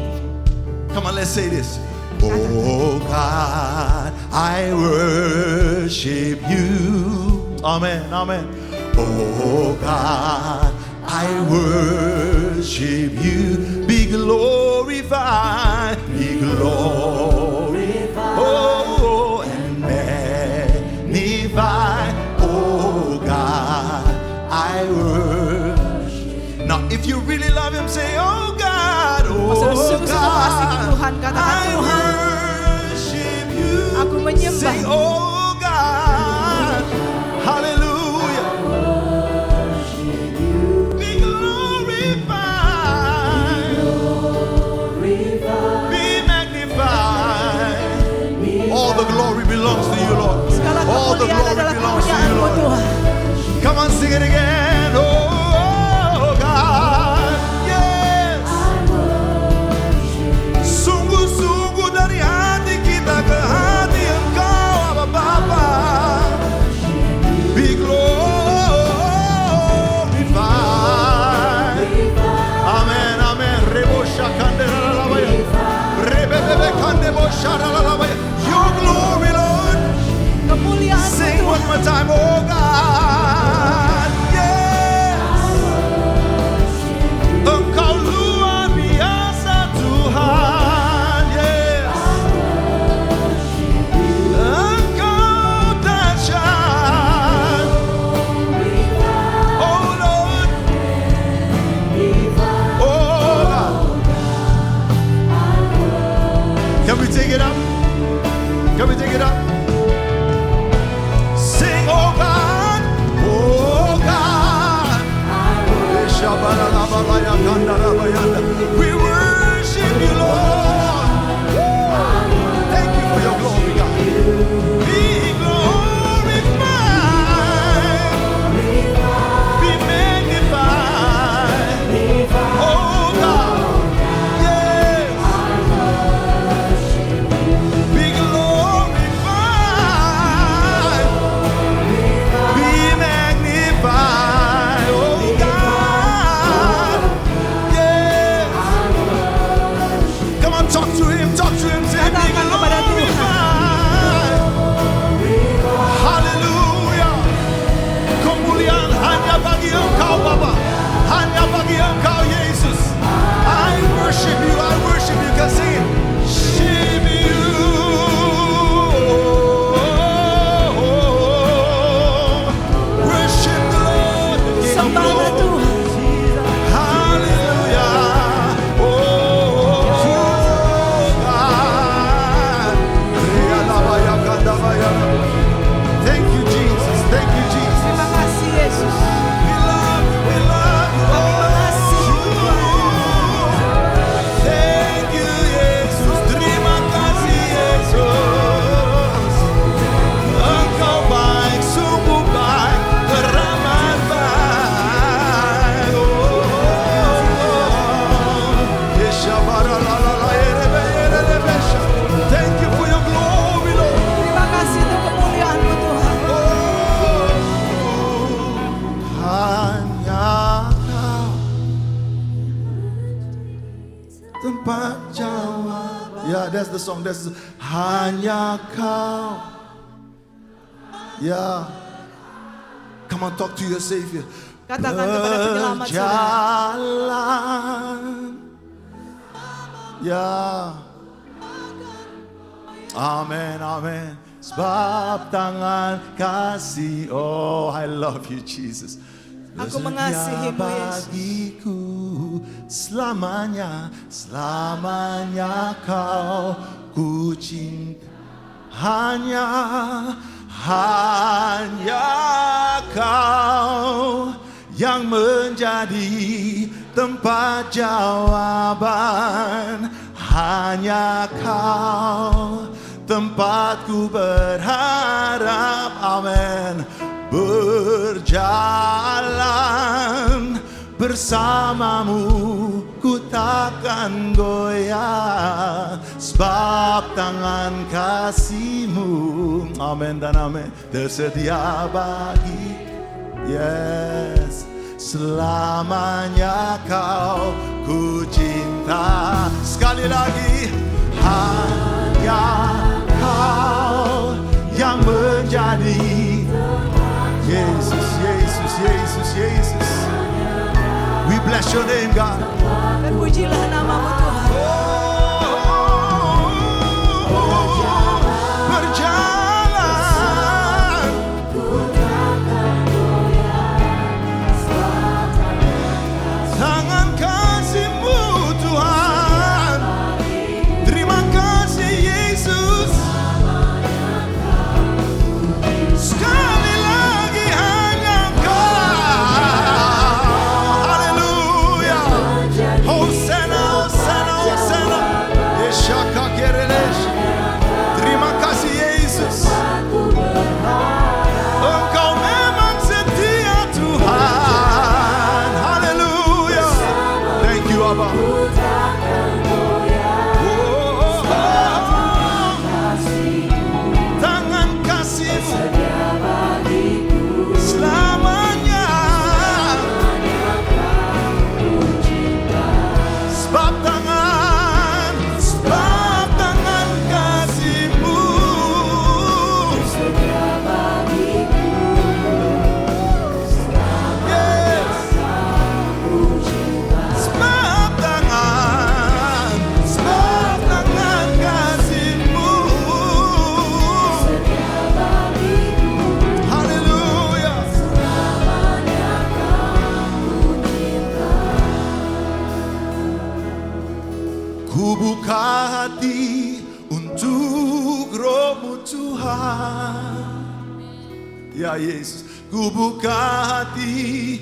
Come on, let's say this. Oh God, I worship you. Amen, amen. Oh God, I worship you. Be glorified, be glorified. Oh, and magnify. Oh God, I worship. Now, if you really love Him, say, Oh God, Saudara oh sungguh-sungguh mengasihi God. Tuhan, katakan I Tuhan, worship you. aku menyembah. Say, oh God, hallelujah. Be glorified, be magnified. All the glory belongs to you, Lord. All the glory belongs to you, Lord. Come on, sing it again. Oh God, yes. Sungguh-sungguh dari hati kita ke hati Engkau, Abba Bapa. Be glorified. Amen, amen. Rebo shakandera lalabaya. Rebebebe kandebo sharalalabaya. Your glory, Lord. Kemuliaan Sing one more time, oh God. Yes. Engkau luar biasa Tuhan. Yes. Engkau dahsyat. Oh Lord. Oh God. Can we take it up? Can we take it up? Sing, oh God, oh God. We worship you, Lord. Thank you for your glory, God. Be glorified, be magnified. Oh God, yes. Be glorified, be magnified. Oh God, yes. Come on, talk to Him, say, be glorified. Hallelujah. Kemuliaan hanya bagi Engkau, Bapa. Hanya bagi Engkau, Yesus. I worship you, can sing it. Worship you. Worship the Lord, the King of glory. Hallelujah. Oh God. Thank you, Jesus. Thank you, Jesus. Terima kasih Yesus. We love you. We love you. Kami mengasihi Tuhan. Thank you, Yesus. Terima kasih, Yesus. Engkau baik, sungguh baik, teramat baik. Thank you for your glory, Lord. Terima kasih untuk kemuliaan-Mu Tuhan. Hanya Kau tempat jawab. Yeah, that's the song. Hanya Kau. Yeah. Come on, talk to your Savior. Katakan kepada penyelamat saudara. Berjalan. Ya. Amin, amin. Sebab tangan kasih. Oh, I love you, Jesus. Aku mengasihimu, Yesus. Bagiku selamanya, selamanya kau ku cinta. Hanya kau yang menjadi tempat jawaban. Hanya kau tempatku berharap, amin. Berjalan bersamamu ku takkan goyah, sebab tangan kasih-Mu, amin dan amin, tersedia bagi, yes, selamanya kau ku cinta. Sekali lagi, hanya kau yang menjadi, Yesus, Yesus, Yesus, Yesus. We bless your name, God. Terpujilah namamu Tuhan. Berjalan tangan kasih-Mu Tuhan. Terima kasih Yesus. Sekali lagi hanya Kau. Haleluya. Hosanna, Hosanna, Hosanna. Yeshaka Kereles. Terima kasih Yesus. Engkau memang setia Tuhan. Haleluya. Thank you Abba. Tangan kasih-Mu selamanya, sebab tangan kasih-Mu yes, sebab tangan kasih-Mu. Haleluya. Ku buka hati untuk Roh-Mu Tuhan. Ya Yesus, ku buka hati.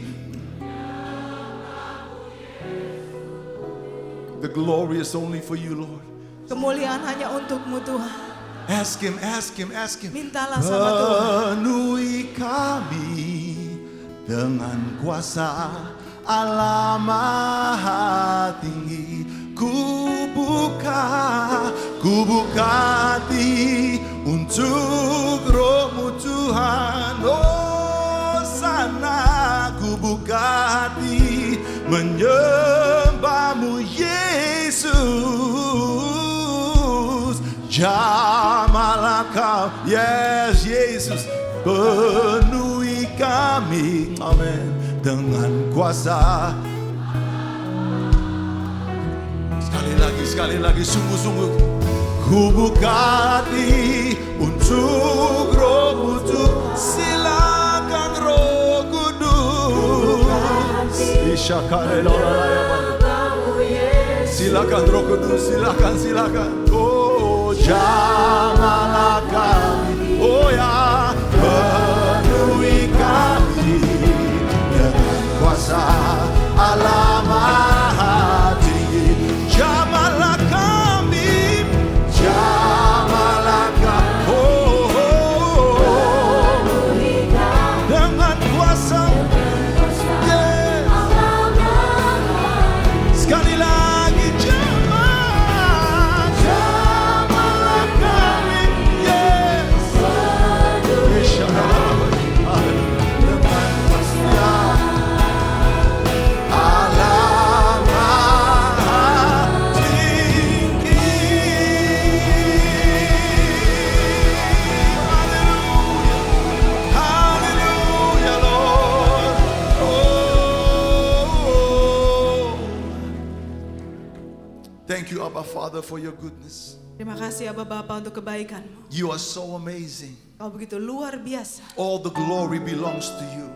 The glory is only for you, Lord. Kemuliaan hanya untuk-Mu Tuhan. Ask Him, ask Him, ask Him. Mintalah sama Tuhan. Penuhi kami dengan kuasa Allah Maha Tinggi. Ku buka hati untuk Roh-Mu Tuhan. Oh sana ku buka hati menyembah-Mu Yesus. Jamalah Kau, yes Yesus, penuhi kami, amin, dengan kuasa. Sekali lagi, sungguh-sungguh. Ku buka hati untuk Roh-Mu Tuhan. Silakan Roh Kudus. Silakan Roh Kudus, silakan. Oh, jamalah kami. Oh ya, penuhi kami dengan kuasa Allah Maha Tinggi. Jamalah kami, dengan kuasa. Yes. Sekali lagi, jamalah kami. Yes. Dengan kuasa Allah Maha Tinggi. Haleluya, Lord. Oh. Thank you, Abba Father, for your goodness. Terima kasih Abba Bapa untuk kebaikan-Mu. You are so amazing. Kau begitu luar biasa. All the glory belongs to you.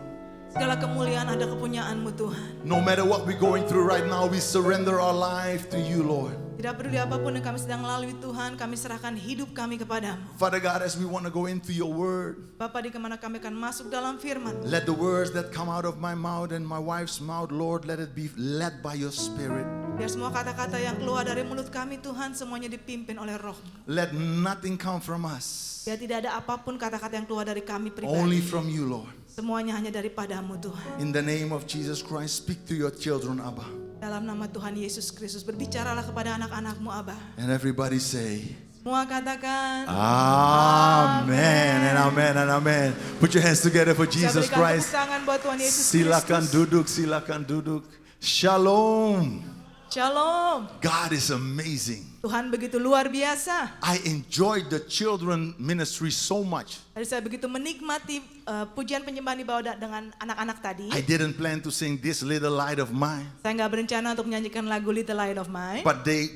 Segala kemuliaan ada kepunyaanmu Tuhan. No matter what we're going through right now, we surrender our life to you, Lord. Tidak peduli apapun yang kami sedang lalui Tuhan, kami serahkan hidup kami kepadamu. Father God, as we want to go into your word, Bapa, di kemana kami akan masuk dalam firman. let the words that come out of my mouth and my wife's mouth, Lord, let it be led by your spirit. Biar semua kata-kata yang keluar dari mulut kami Tuhan, semuanya dipimpin oleh Roh-Mu. Let nothing come from us, Biar tidak ada apapun kata-kata yang keluar dari kami only pribadi. from you, Lord. Semuanya hanya daripadamu Tuhan. In the name of Jesus Christ, speak to your children, Abba. Dalam nama Tuhan Yesus Kristus, berbicaralah kepada anak-anakmu Abba. And everybody say, Semua katakan, Amen and amen and amen. Put your hands together for Saya Jesus berikan Christ. tepuk tangan buat Tuhan Yesus Silakan Kristus. duduk, silakan duduk. Shalom. Shalom. God is amazing. Tuhan begitu luar biasa. I enjoyed the children ministry so much. Jadi saya begitu menikmati pujian penyembahan di bawah dengan anak-anak tadi. I didn't plan to sing This Little Light of Mine, Saya nggak berencana untuk menyanyikan lagu Little Light of Mine. but they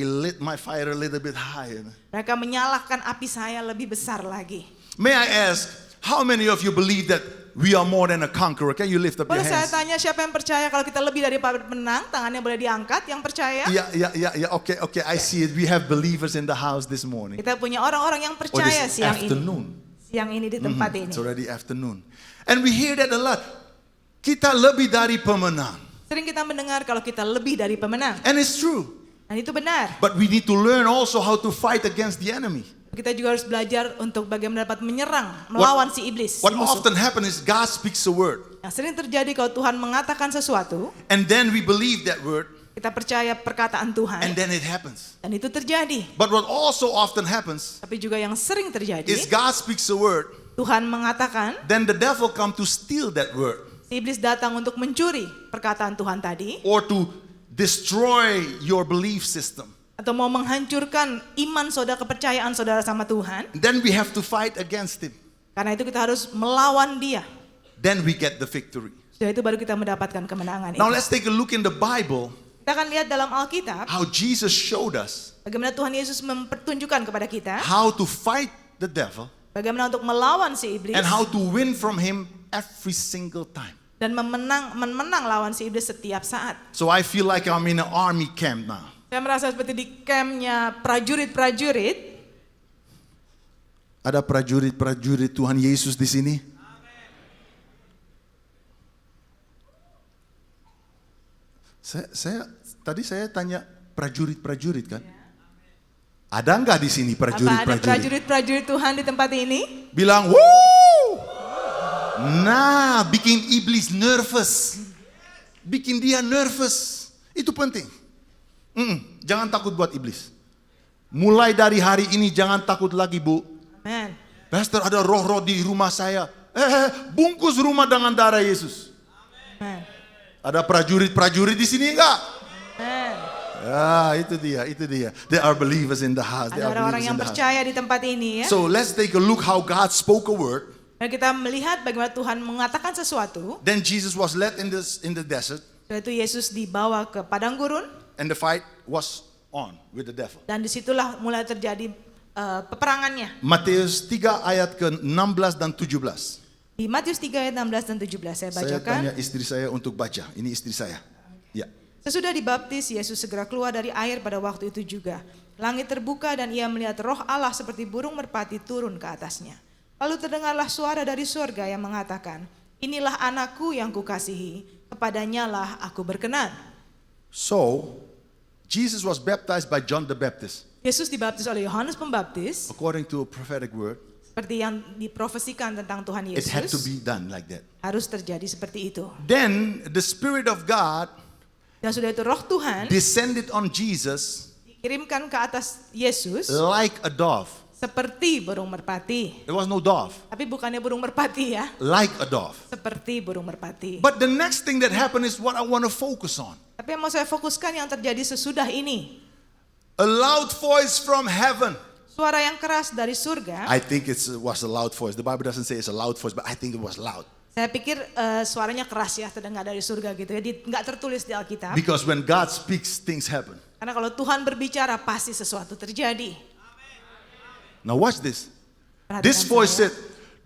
lit my fire a little bit higher. Mereka menyalakan api saya lebih besar lagi. May I ask, how many of you believe that we are more than a conqueror? Can you lift up your Boleh saya hands? tanya siapa yang percaya kalau kita lebih dari pemenang? Tangannya boleh diangkat yang percaya. Yeah. Okay. I see it. We have believers in the house this morning. Kita punya orang-orang yang Or percaya this siang ini. afternoon. Siang ini di tempat ini. It's already afternoon. And we hear that a lot. Kita lebih dari pemenang. Sering kita mendengar kalau kita lebih dari pemenang. And it's true. Dan itu benar. But we need to learn also how to fight against the enemy. Kita juga harus belajar untuk bagaimana dapat menyerang, melawan si iblis. What si musuh. often happens is God speaks a word. Yang sering terjadi kalau Tuhan mengatakan sesuatu, And then we believe that word. kita percaya perkataan Tuhan. And then it happens. Dan itu terjadi. But what also often happens Tapi juga yang sering terjadi, is God speaks a word. Tuhan mengatakan, Then the devil come to steal that word. si iblis datang untuk mencuri perkataan Tuhan tadi, Or to destroy your belief system. atau mau menghancurkan iman saudara, kepercayaan saudara sama Tuhan. Then we have to fight against him. Karena itu kita harus melawan dia. Then we get the victory. Setelah itu baru kita mendapatkan kemenangan Now itu. let's take a look in the Bible Kita akan lihat dalam Alkitab how Jesus showed us bagaimana Tuhan Yesus mempertunjukkan kepada kita how to fight the devil bagaimana untuk melawan si iblis and how to win from him every single time. dan menang lawan si iblis setiap saat. So I feel like I'm in an army camp now. Saya merasa seperti di campnya prajurit-prajurit. Ada prajurit-prajurit Tuhan Yesus di sini? Tadi saya tanya prajurit-prajurit kan? Ada nggak di sini Apa ada prajurit-prajurit? prajurit-prajurit Tuhan di tempat ini? Bilang, wuh! Nah, bikin iblis nervous. Bikin dia nervous. Itu penting. Jangan takut buat iblis. Mulai dari hari ini jangan takut lagi, Bu. Amen. Pastor, ada roh-roh di rumah saya. Bungkus rumah dengan darah Yesus. Amen. Ada prajurit-prajurit di sini enggak? Amen. Ah, itu dia. There are believers in the house. There Ada are orang-orang believers yang in the house. percaya di tempat ini ya. So let's take a look how God spoke a word. Dan kita melihat bagaimana Tuhan mengatakan sesuatu. Then Jesus was led in the desert, Setelah itu Yesus dibawa ke padang gurun. and the fight was on with the devil. Dan disitulah mulai terjadi peperangannya. Matius 3 ayat ke-16 dan 17. Di Matius 3 ayat 16 dan 17 saya Saya bacakan. tanya istri saya untuk baca. Ini istri saya. Ya. Sesudah dibaptis, Yesus segera keluar dari air pada waktu itu juga. Langit terbuka dan ia melihat roh Allah seperti burung merpati turun ke atasnya. Lalu terdengarlah suara dari surga yang mengatakan, "Inilah anakku yang kukasihi, kepadanya lah aku berkenan." So, Jesus was baptized by John the Baptist, Yesus dibaptis oleh Yohanes Pembaptis, according to a prophetic word. seperti yang diprofesikan tentang Tuhan It had to Yesus. be done like that. Harus terjadi seperti itu. Then the Spirit of God Dan sudah itu roh Tuhan descended on Jesus dikirimkan ke atas Yesus like a dove. seperti burung merpati. There was no dove, Tapi bukannya burung merpati ya, like a dove. seperti burung merpati. But the next thing that happened is what I want to focus on. Tapi yang mau saya fokuskan yang terjadi sesudah ini. A loud voice from heaven. Suara yang keras dari surga. I think it was a loud voice. The Bible doesn't say it's a loud voice, but I think it was loud. Saya pikir suaranya keras ya, terdengar dari surga gitu ya. Nggak tertulis di Alkitab. Because when God speaks, things happen. Karena kalau Tuhan berbicara pasti sesuatu terjadi. Now watch this. Perhatikan This voice saya. said,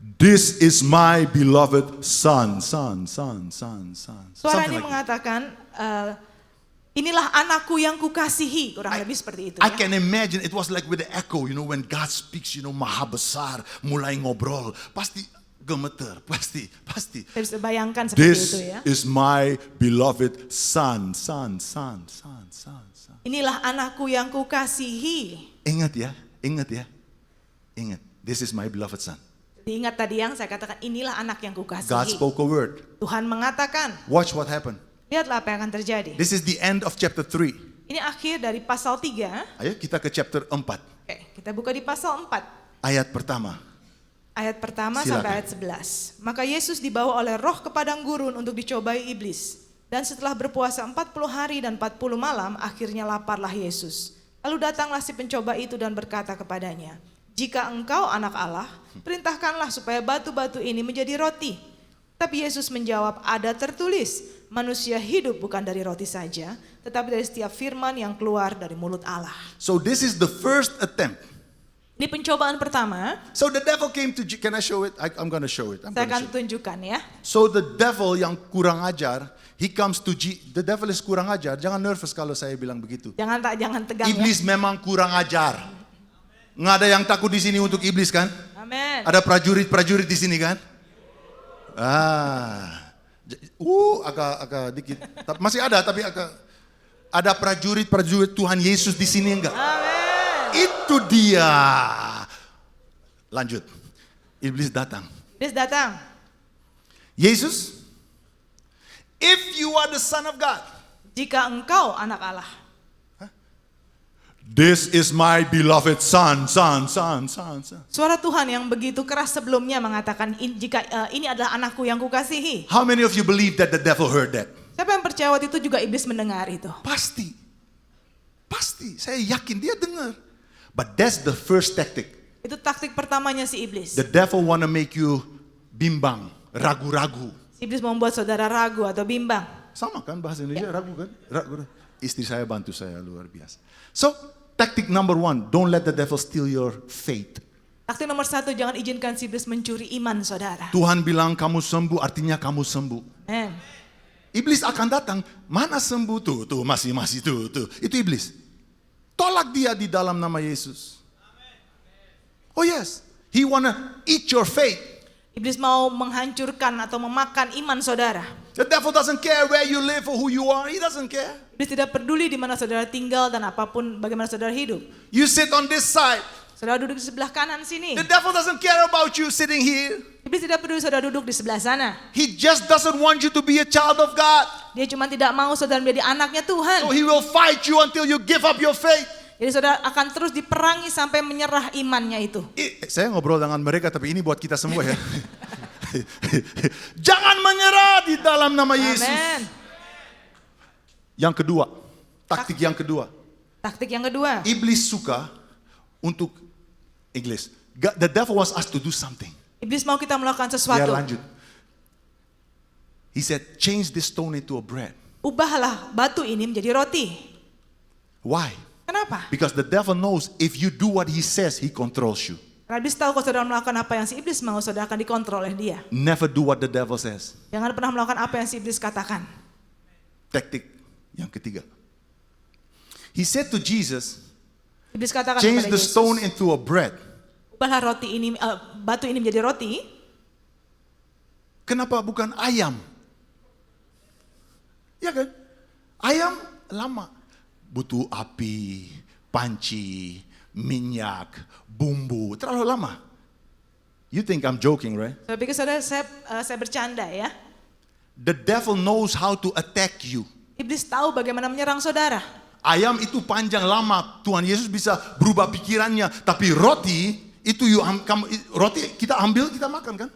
This is my beloved son, son, son, son, son. Suara Something ini like that. mengatakan, inilah anakku yang kukasihi, kurang lebih seperti itu. I Ya. can imagine it was like with the echo, when God speaks, maha besar, mulai ngobrol, pasti gemeter, pasti. Saya bisa bayangkan seperti This itu ya. is my beloved son, son, son, son, son, son. Inilah anakku yang kukasihi. Ingat ya. Ingat. This is my beloved son. Diingat tadi yang saya katakan, inilah anak yang kukasihi. God spoke a word. Tuhan mengatakan, Watch what happened. lihatlah apa yang akan terjadi. This is the end of chapter 3. Ini akhir dari pasal 3. Ayo kita ke chapter 4. Oke, kita buka di pasal 4. Ayat pertama. Ayat pertama Silakan. sampai ayat 11. Maka Yesus dibawa oleh roh ke padang gurun untuk dicobai iblis. Dan setelah berpuasa 40 hari dan 40 malam, akhirnya laparlah Yesus. Lalu datanglah si pencoba itu dan berkata kepadanya, jika engkau anak Allah, perintahkanlah supaya batu-batu ini menjadi roti. Tapi Yesus menjawab, ada tertulis, manusia hidup bukan dari roti saja, tetapi dari setiap firman yang keluar dari mulut Allah. So this is the first attempt. Ini pencobaan pertama. So the devil came to, can I show it? I'm going to show it. Saya akan tunjukkan ya. So the devil yang kurang ajar, he comes to the devil is kurang ajar. Jangan nervous kalau saya bilang begitu. Jangan tegang Iblis ya. memang kurang ajar. Nggak ada yang takut di sini untuk iblis kan? Amin. Ada prajurit-prajurit di sini kan? Agak dikit. Masih ada tapi agak ada prajurit-prajurit Tuhan Yesus di sini enggak? Amin. Itu dia. Lanjut. Iblis datang. Yesus, if you are the son of God, jika engkau anak Allah, this is my beloved son, son, son, son, son. Suara Tuhan yang begitu keras sebelumnya mengatakan, jika ini adalah anakku yang kukasihi. How many of you believe that the devil heard that? Siapa yang percaya waktu itu juga iblis mendengar itu? Pasti. Saya yakin dia dengar. But that's the first tactic. Itu taktik pertamanya si iblis. The devil wanna make you bimbang, ragu-ragu. Si iblis membuat saudara ragu atau bimbang. Sama kan bahasa Indonesia, ragu kan? Ragu. Istri saya bantu saya luar biasa. So, tactic number 1, don't let the devil steal your faith. Taktik nomor 1, jangan izinkan si iblis mencuri iman saudara. Tuhan bilang kamu sembuh, artinya kamu sembuh. Iblis akan datang, mana sembuh tuh masih tuh. Itu iblis. Tolak dia di dalam nama Yesus. Oh yes, he wanna eat your faith. Iblis mau menghancurkan atau memakan iman saudara. The devil doesn't care where you live or who you are. He doesn't care. Iblis tidak peduli di mana saudara tinggal dan apapun bagaimana saudara hidup. You sit on this side. Saudara duduk di sebelah kanan sini. The devil doesn't care about you sitting here. Iblis tidak peduli saudara duduk di sebelah sana. He just doesn't want you to be a child of God. Dia cuma tidak mau saudara menjadi anaknya Tuhan. So he will fight you until you give up your faith. Jadi saudara akan terus diperangi sampai menyerah imannya itu. Saya ngobrol dengan mereka tapi ini buat kita semua ya. Jangan menyerah di dalam nama Yesus. Amen. Yang kedua, taktik yang kedua. Taktik yang kedua. Iblis suka untuk the devil wants us to do something. Iblis mau kita melakukan Biar sesuatu. lanjut. He said, change this stone into a bread. Ubahlah batu ini menjadi roti. Why? Kenapa? Because the devil knows if you do what he says, he controls you. Karena iblis tahu kalau saudara melakukan apa yang si iblis mau, saudara akan dikontrol oleh dia. Never do what the devil says. Jangan pernah melakukan apa yang si iblis katakan. Taktik yang ketiga. He said to Jesus, Iblis katakan change kepada the Yesus, stone into a bread. ubahlah roti ini, batu ini menjadi roti. Kenapa bukan ayam? Ya kan? Ayam lama. Butuh api, panci, minyak, bumbu. Terlalu lama. You think I'm joking, right? Saya pikir saudara, saya bercanda ya. The devil knows how to attack you. Iblis tahu bagaimana menyerang saudara. Ayam itu panjang lama. Tuhan Yesus bisa berubah pikirannya. Tapi roti, itu roti kita ambil, kita makan kan?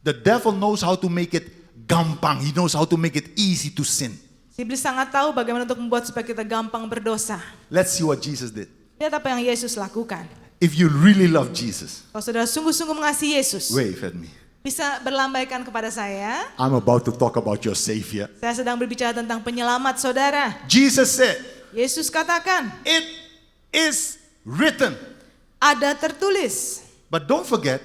The devil knows how to make it gampang. He knows how to make it easy to sin. Iblis sangat tahu bagaimana untuk membuat supaya kita gampang berdosa. Let's see what Jesus did. Lihat apa yang Yesus lakukan. If you really love Jesus, Kalau saudara sungguh-sungguh mengasihi Yesus, wave at me. bisa berlambaikan kepada saya. I'm about to talk about your Savior. Saya sedang berbicara tentang penyelamat saudara. Jesus said, Yesus katakan, it is written. Ada tertulis. But don't forget,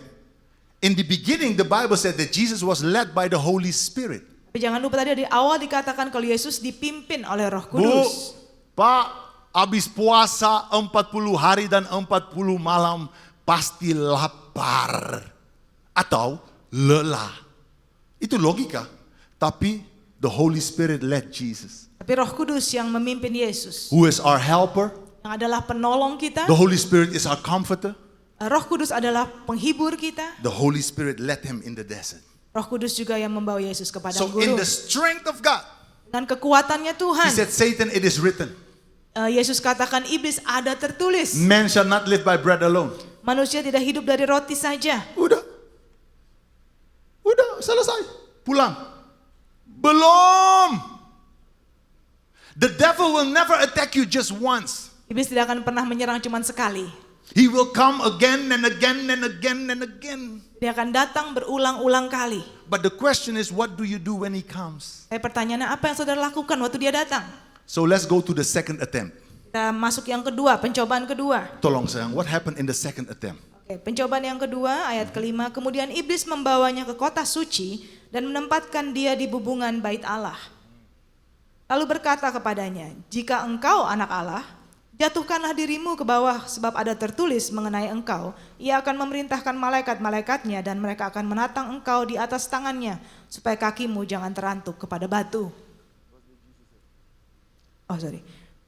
In the beginning, the Bible said that Jesus was led by the Holy Spirit. Tapi jangan lupa tadi di awal dikatakan kalau Yesus dipimpin oleh Roh Bu, Kudus. Pak, habis puasa 40 hari dan 40 malam pasti lapar atau lelah. Itu logika. Tapi the Holy Spirit led Jesus. Tapi Roh Kudus yang memimpin Yesus. Who is our helper? Yang adalah penolong kita. The Holy Spirit is our comforter. Roh Kudus adalah penghibur kita. The Holy Spirit led him in the desert. Roh Kudus juga yang membawa Yesus ke padang So in gurun. the strength of God, Dan kekuatannya Tuhan. he said, Satan, it is written. Yesus katakan iblis ada tertulis. Man shall not live by bread alone. Manusia tidak hidup dari roti saja. Udah, selesai. Pulang. Belum. The devil will never attack you just once. Iblis tidak akan pernah menyerang cuma sekali. He will come again and again and again and again. Dia akan datang berulang-ulang kali. But the question is, what do you do when he comes? Pertanyaannya, apa yang saudara lakukan waktu dia datang? So let's go to the second attempt. Kita masuk yang kedua, pencobaan kedua. Tolong sayang, what happened in the second attempt? Oke, pencobaan yang kedua, ayat kelima. Kemudian iblis membawanya ke kota suci dan menempatkan dia di bubungan bait Allah. Lalu berkata kepadanya, jika engkau anak Allah, jatuhkanlah dirimu ke bawah, sebab ada tertulis mengenai engkau, ia akan memerintahkan malaikat-malaikatnya dan mereka akan menatang engkau di atas tangannya, supaya kakimu jangan terantuk kepada batu.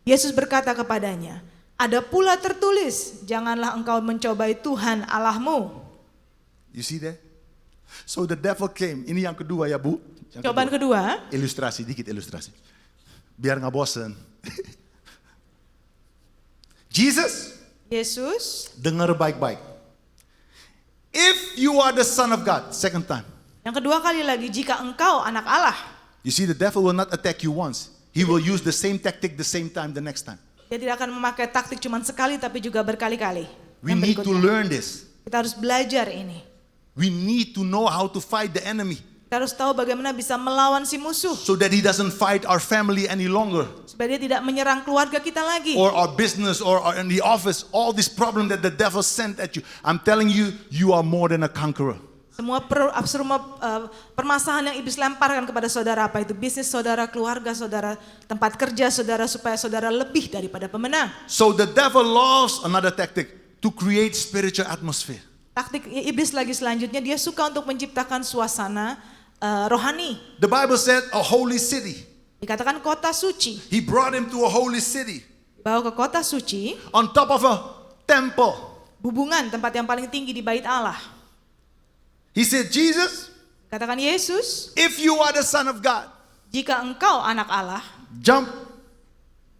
Yesus berkata kepadanya, ada pula tertulis, janganlah engkau mencobai Tuhan Allahmu. You see that? So the devil came. Ini yang kedua ya Bu. Cobaan kedua. Ilustrasi, dikit ilustrasi. Biar nggak bosen. Yesus, dengar baik-baik. If you are the son of God, second time. Yang kedua kali lagi, jika engkau anak Allah. You see, the devil will not attack you once. He will use the same tactic the same time the next time. Dia tidak akan memakai taktik cuma sekali tapi juga berkali-kali. We need to learn this. Kita harus belajar ini. We need to know how to fight the enemy. Kita harus tahu bagaimana bisa melawan si musuh. So that he doesn't fight our family any longer. Supaya dia tidak menyerang keluarga kita lagi. Or our business or in the office. All this problem that the devil sent at you. I'm telling you, you are more than a conqueror. Semua permasalahan yang iblis lemparkan kepada saudara, apa itu bisnis saudara, keluarga saudara, tempat kerja saudara, supaya saudara lebih daripada pemenang. So the devil loves another tactic to create spiritual atmosphere. Taktik iblis lagi selanjutnya, dia suka untuk menciptakan suasana rohani. The Bible said a holy city. Dikatakan kota suci. He brought him to a holy city. Bawa ke kota suci. On top of a temple. Bubungan, tempat yang paling tinggi di bait Allah. He said, Jesus, katakan Yesus, if you are the son of God, jika engkau anak Allah, jump,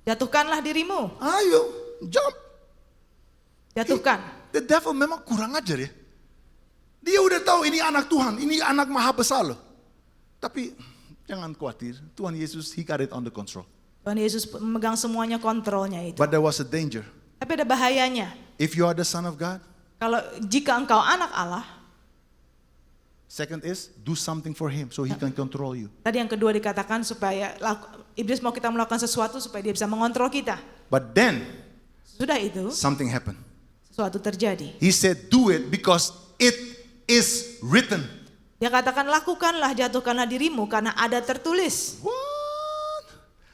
jatuhkanlah dirimu. Ayo, jump. Jatuhkan. The devil memang kurang ajar ya. Dia udah tahu ini anak Tuhan, ini anak maha besar loh. Tapi jangan khawatir, Tuhan Yesus, He got it under control. Tuhan Yesus memegang semuanya, kontrolnya itu. But there was a danger. Tapi ada bahayanya. If you are the son of God, kalau jika engkau anak Allah, second is do something for him so he can control you. Tadi yang kedua dikatakan supaya iblis mau kita melakukan sesuatu supaya dia bisa mengontrol kita. But then sudah itu something happened. Sesuatu terjadi. He said do it because it is written. Dia katakan lakukanlah, jatuhkanlah dirimu karena ada tertulis. What?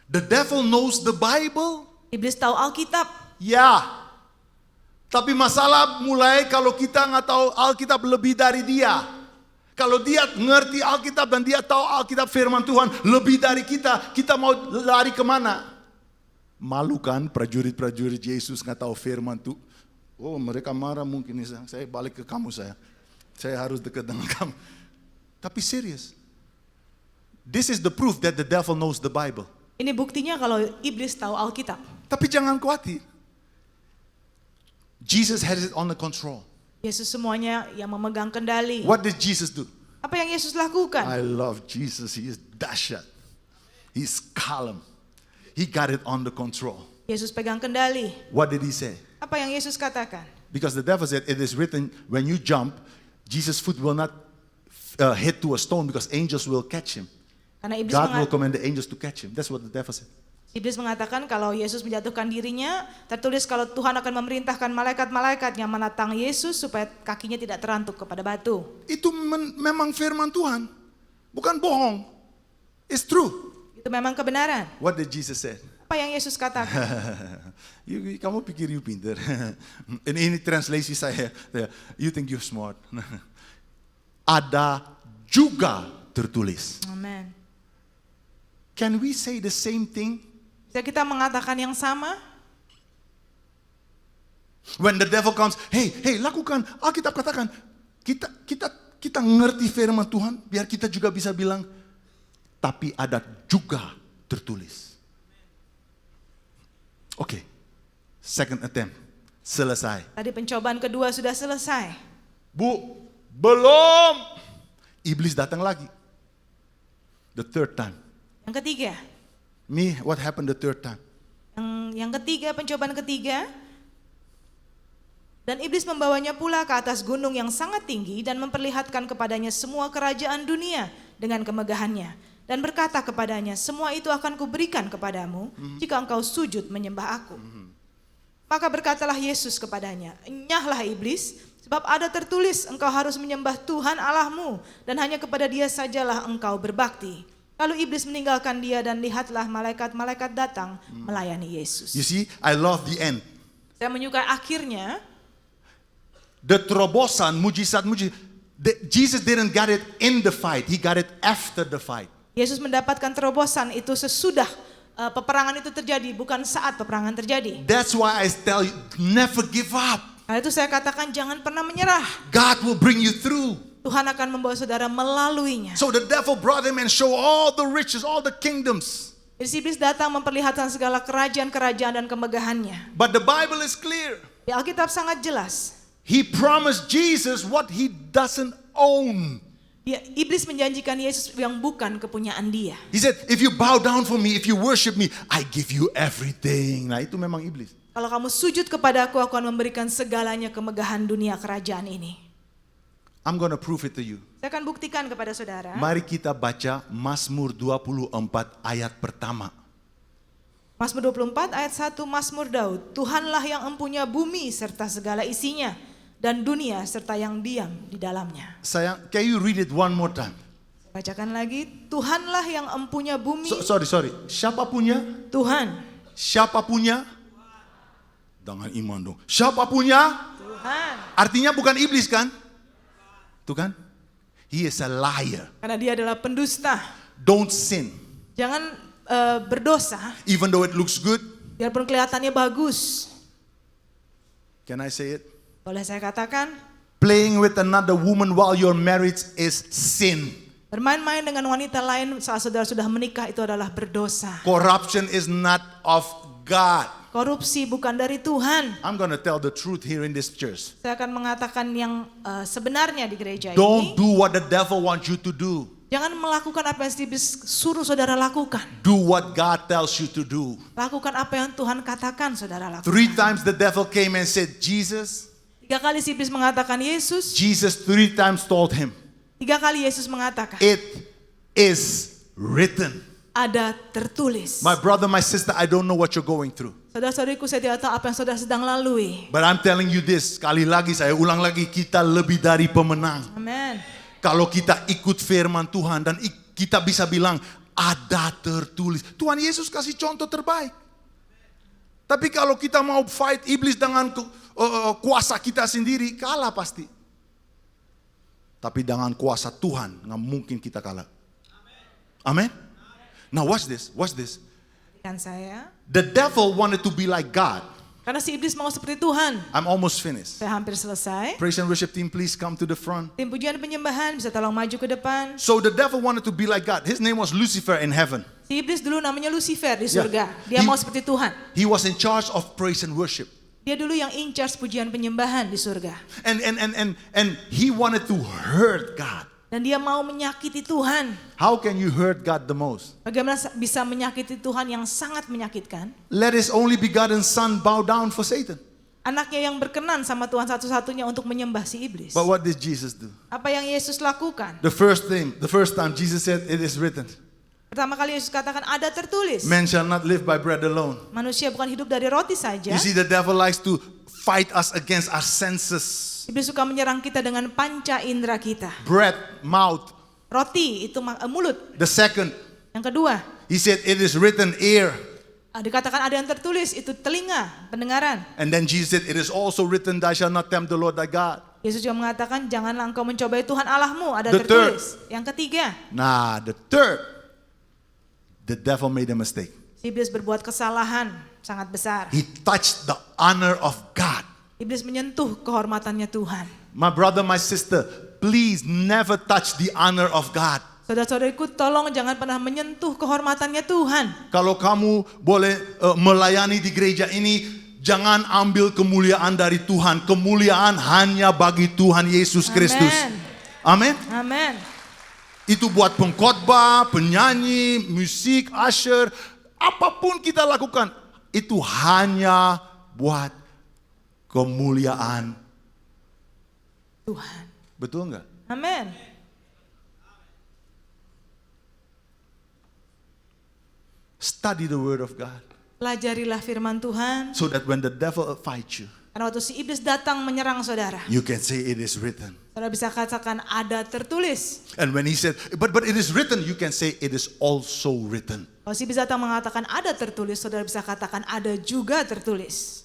The devil knows the Bible. Iblis tahu Alkitab. Ya. Tapi masalah mulai kalau kita nggak tahu Alkitab lebih dari dia. Kalau dia ngerti Alkitab dan dia tahu Alkitab firman Tuhan lebih dari kita, kita mau lari kemana? Malu kan prajurit-prajurit Yesus nggak tahu firman Tuhan. Oh mereka marah mungkin, saya balik ke kamu saya harus dekat dengan kamu. Tapi serius, this is the proof that the devil knows the Bible. Ini buktinya kalau iblis tahu Alkitab. Tapi jangan khawatir, Jesus has it under control. Yesus semuanya yang memegang kendali. What did Jesus do? Apa yang Yesus lakukan? I love Jesus. He is dahsyat. He's calm. He got it under control. Yesus pegang kendali. What did he say? Apa yang Yesus katakan? Because the devil said, it is written, when you jump, Jesus' foot will not hit to a stone because angels will catch him. Karena iblis God will command the angels to catch him. That's what the devil said. Iblis mengatakan kalau Yesus menjatuhkan dirinya, tertulis kalau Tuhan akan memerintahkan malaikat-malaikatnya menatang Yesus supaya kakinya tidak terantuk kepada batu. Itu memang firman Tuhan, bukan bohong. It's true. Itu memang kebenaran. What did Jesus say? Apa yang Yesus katakan? Kamu pikir you pinter. Ini translasi saya. You think you're smart. Ada juga tertulis. Amen. Can we say the same thing? Bisa kita mengatakan yang sama? When the devil comes, hey, lakukan. Alkitab katakan, kita ngerti firman Tuhan, biar kita juga bisa bilang, tapi ada juga tertulis. Oke, second attempt, selesai. Tadi pencobaan kedua sudah selesai. Bu, belum. Iblis datang lagi. The third time. Yang ketiga. Me, what happened the third time? Yang ketiga, pencobaan ketiga. Dan iblis membawanya pula ke atas gunung yang sangat tinggi dan memperlihatkan kepadanya semua kerajaan dunia dengan kemegahannya. Dan berkata kepadanya, semua itu akan kuberikan kepadamu jika engkau sujud menyembah aku. Maka berkatalah Yesus kepadanya, enyahlah iblis, sebab ada tertulis engkau harus menyembah Tuhan Allahmu dan hanya kepada Dia sajalah engkau berbakti. Lalu iblis meninggalkan dia dan lihatlah malaikat-malaikat datang melayani Yesus. You see, I love the end. Saya menyukai akhirnya. The terobosan, mujizat. Jesus didn't get it in the fight, he got it after the fight. Yesus mendapatkan terobosan itu sesudah peperangan itu terjadi, bukan saat peperangan terjadi. That's why I tell you, never give up. Nah, itu saya katakan jangan pernah menyerah. God will bring you through. Tuhan akan membawa saudara melaluinya. So the devil brought him and show all the riches, all the kingdoms. Jadi iblis datang memperlihatkan segala kerajaan-kerajaan dan kemegahannya. But the Bible is clear. Di Alkitab sangat jelas. He promised Jesus what he doesn't own. Iblis menjanjikan Yesus yang bukan kepunyaan dia. He said, if you bow down for me, if you worship me, I give you everything. Nah, itu memang iblis. Kalau kamu sujud kepada aku akan memberikan segalanya kemegahan dunia kerajaan ini. I'm gonna prove it to you. Saya akan buktikan kepada saudara. Mari kita baca Mazmur 24 ayat pertama. Mazmur 24 ayat 1, Mazmur Daud. Tuhanlah yang empunya bumi serta segala isinya, dan dunia serta yang diam di dalamnya. Sayang, can you read it one more time? Bacakan lagi. Tuhanlah yang empunya bumi. Sorry. Siapa punya? Tuhan. Siapa punya? Dengan iman dong. Siapa punya? Tuhan. Artinya bukan iblis kan? Tuh kan? He is a liar. Karena dia adalah pendusta. Don't sin. Jangan berdosa. Even though it looks good. Biarpun kelihatannya bagus. Can I say it? Boleh saya katakan? Playing with another woman while you're married is sin. Bermain-main dengan wanita lain saat saudara sudah menikah itu adalah berdosa. Corruption is not of God. Korupsi bukan dari Tuhan. I'm gonna tell the truth here in this church. Saya akan mengatakan yang sebenarnya di gereja Don't ini. do what the devil wants you to do. Jangan melakukan apa yang iblis suruh saudara lakukan. Do what God tells you to do. Lakukan apa yang Tuhan katakan saudara lakukan. 3 times the devil came and said, Jesus. 3 kali si iblis mengatakan Yesus. Jesus 3 times told him. 3 kali Yesus mengatakan. It is written. Ada tertulis. My brother, my sister, I don't know what you're going through. Saudara-saudariku, saya tidak tahu apa yang saudara sedang lalui. But I'm telling you this, sekali lagi saya ulang lagi, kita lebih dari pemenang. Amen. Kalau kita ikut firman Tuhan dan kita bisa bilang ada tertulis. Tuhan Yesus kasih contoh terbaik. Tapi kalau kita mau fight iblis dengan kuasa kita sendiri, kalah pasti. Tapi dengan kuasa Tuhan, nggak mungkin kita kalah. Amin. Now watch this. Dan saya. The devil wanted to be like God. Karena si iblis mau seperti Tuhan. I'm almost finished. Saya hampir selesai. Praise and worship team, please come to the front. Tim pujian penyembahan bisa tolong maju ke depan. So the devil wanted to be like God. His name was Lucifer in heaven. Si iblis dulu namanya Lucifer di surga. Dia mau seperti Tuhan. He was in charge of praise and worship. Dia dulu yang in charge pujian penyembahan di surga. And he wanted to hurt God. Dan dia mau menyakiti Tuhan. How can you hurt God the most? Bagaimana bisa menyakiti Tuhan yang sangat menyakitkan? Let his only begotten son bow down for Satan. Anaknya yang berkenan sama Tuhan satu-satunya untuk menyembah si iblis. But what did Jesus do? Apa yang Yesus lakukan? The first time Jesus said, it is written. Pertama kali Yesus katakan ada tertulis. Man shall not live by bread alone. Manusia bukan hidup dari roti saja. You see, the devil likes to fight us against our senses. Iblis suka menyerang kita dengan panca indera kita. Bread, mouth. Roti itu mulut. The second, Yang kedua, he said, it is written ear. dikatakan ada yang tertulis, itu telinga, pendengaran. And then Jesus said, it is also written, thou shalt not tempt the Lord thy God. Yesus juga mengatakan, janganlah engkau mencobai Tuhan Allahmu. Ada The tertulis. Yang ketiga, Nah, the third, the devil made a mistake. iblis berbuat kesalahan sangat besar. He touched the honor of God. Iblis menyentuh kehormatannya Tuhan. My brother, my sister, please never touch the honor of God. Saudara-saudariku, tolong jangan pernah menyentuh kehormatannya Tuhan. Kalau kamu boleh melayani di gereja ini, jangan ambil kemuliaan dari Tuhan. Kemuliaan hanya bagi Tuhan Yesus Kristus. Amin. Amin. Itu buat pengkhotbah, penyanyi, musik, usher, apapun kita lakukan, itu hanya buat kemuliaan Tuhan. Betul nggak? Amin. Study the word of God. Pelajarilah firman Tuhan. So that when the devil fights you, Karena waktu si iblis datang menyerang saudara, you can say it is written. saudara bisa katakan ada tertulis. And when he said, but it is written, you can say it is also written. Kalau si iblis datang mengatakan ada tertulis, saudara bisa katakan ada juga tertulis.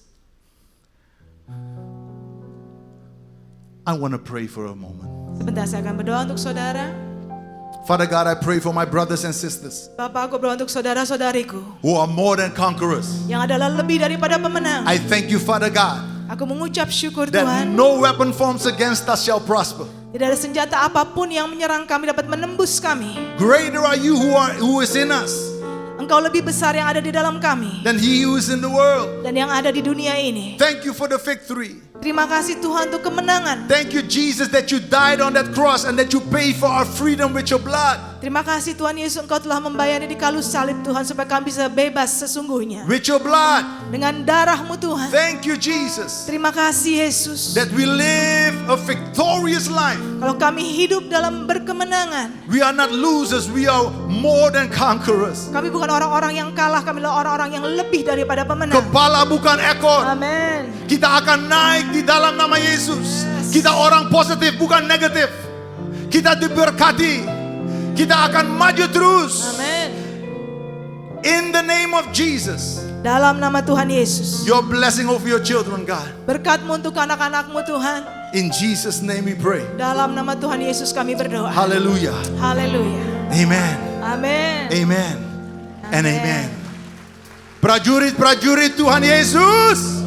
I want to pray for a moment. Sebentar saya akan berdoa untuk saudara. Father God, I pray for my brothers and sisters Bapak, aku berdoa untuk saudara-saudariku who are more than conquerors. yang adalah lebih daripada pemenang. I thank you, Father God, Aku mengucap syukur that Tuhan. no weapon formed against us shall prosper. Tidak ada senjata apapun yang menyerang kami dapat menembus kami. Greater are you who is in us Engkau lebih besar yang ada di dalam kami than he who is in the world. dan yang ada di dunia ini. Thank you for the victory. Terima kasih Tuhan untuk kemenangan. Thank you, Jesus, that you died on that cross and that you paid for our freedom with your blood. Terima kasih Tuhan Yesus, Engkau telah membayarnya di kayu salib Tuhan supaya kami bisa bebas sesungguhnya. With your blood. Dengan darah-Mu Tuhan. Thank you, Jesus, Terima kasih Yesus. that we live a victorious life. Kalau kami hidup dalam berkemenangan. We are not losers, we are more than conquerors. Kami bukan orang-orang yang kalah, kami adalah orang-orang yang lebih daripada pemenang. Kepala bukan ekor. Amin. Kita akan naik di dalam nama Yesus. Kita orang positif bukan negatif. Kita diberkati. Kita akan maju terus. Amin. In the name of Jesus. Dalam nama Tuhan Yesus. Your blessing over your children, God. Berkat-Mu untuk anak-anak-Mu Tuhan. In Jesus' name we pray. Dalam nama Tuhan Yesus kami berdoa. Hallelujah. Haleluya. Amen. Amin. Amen. And amen. Prajurit-prajurit Tuhan Yesus.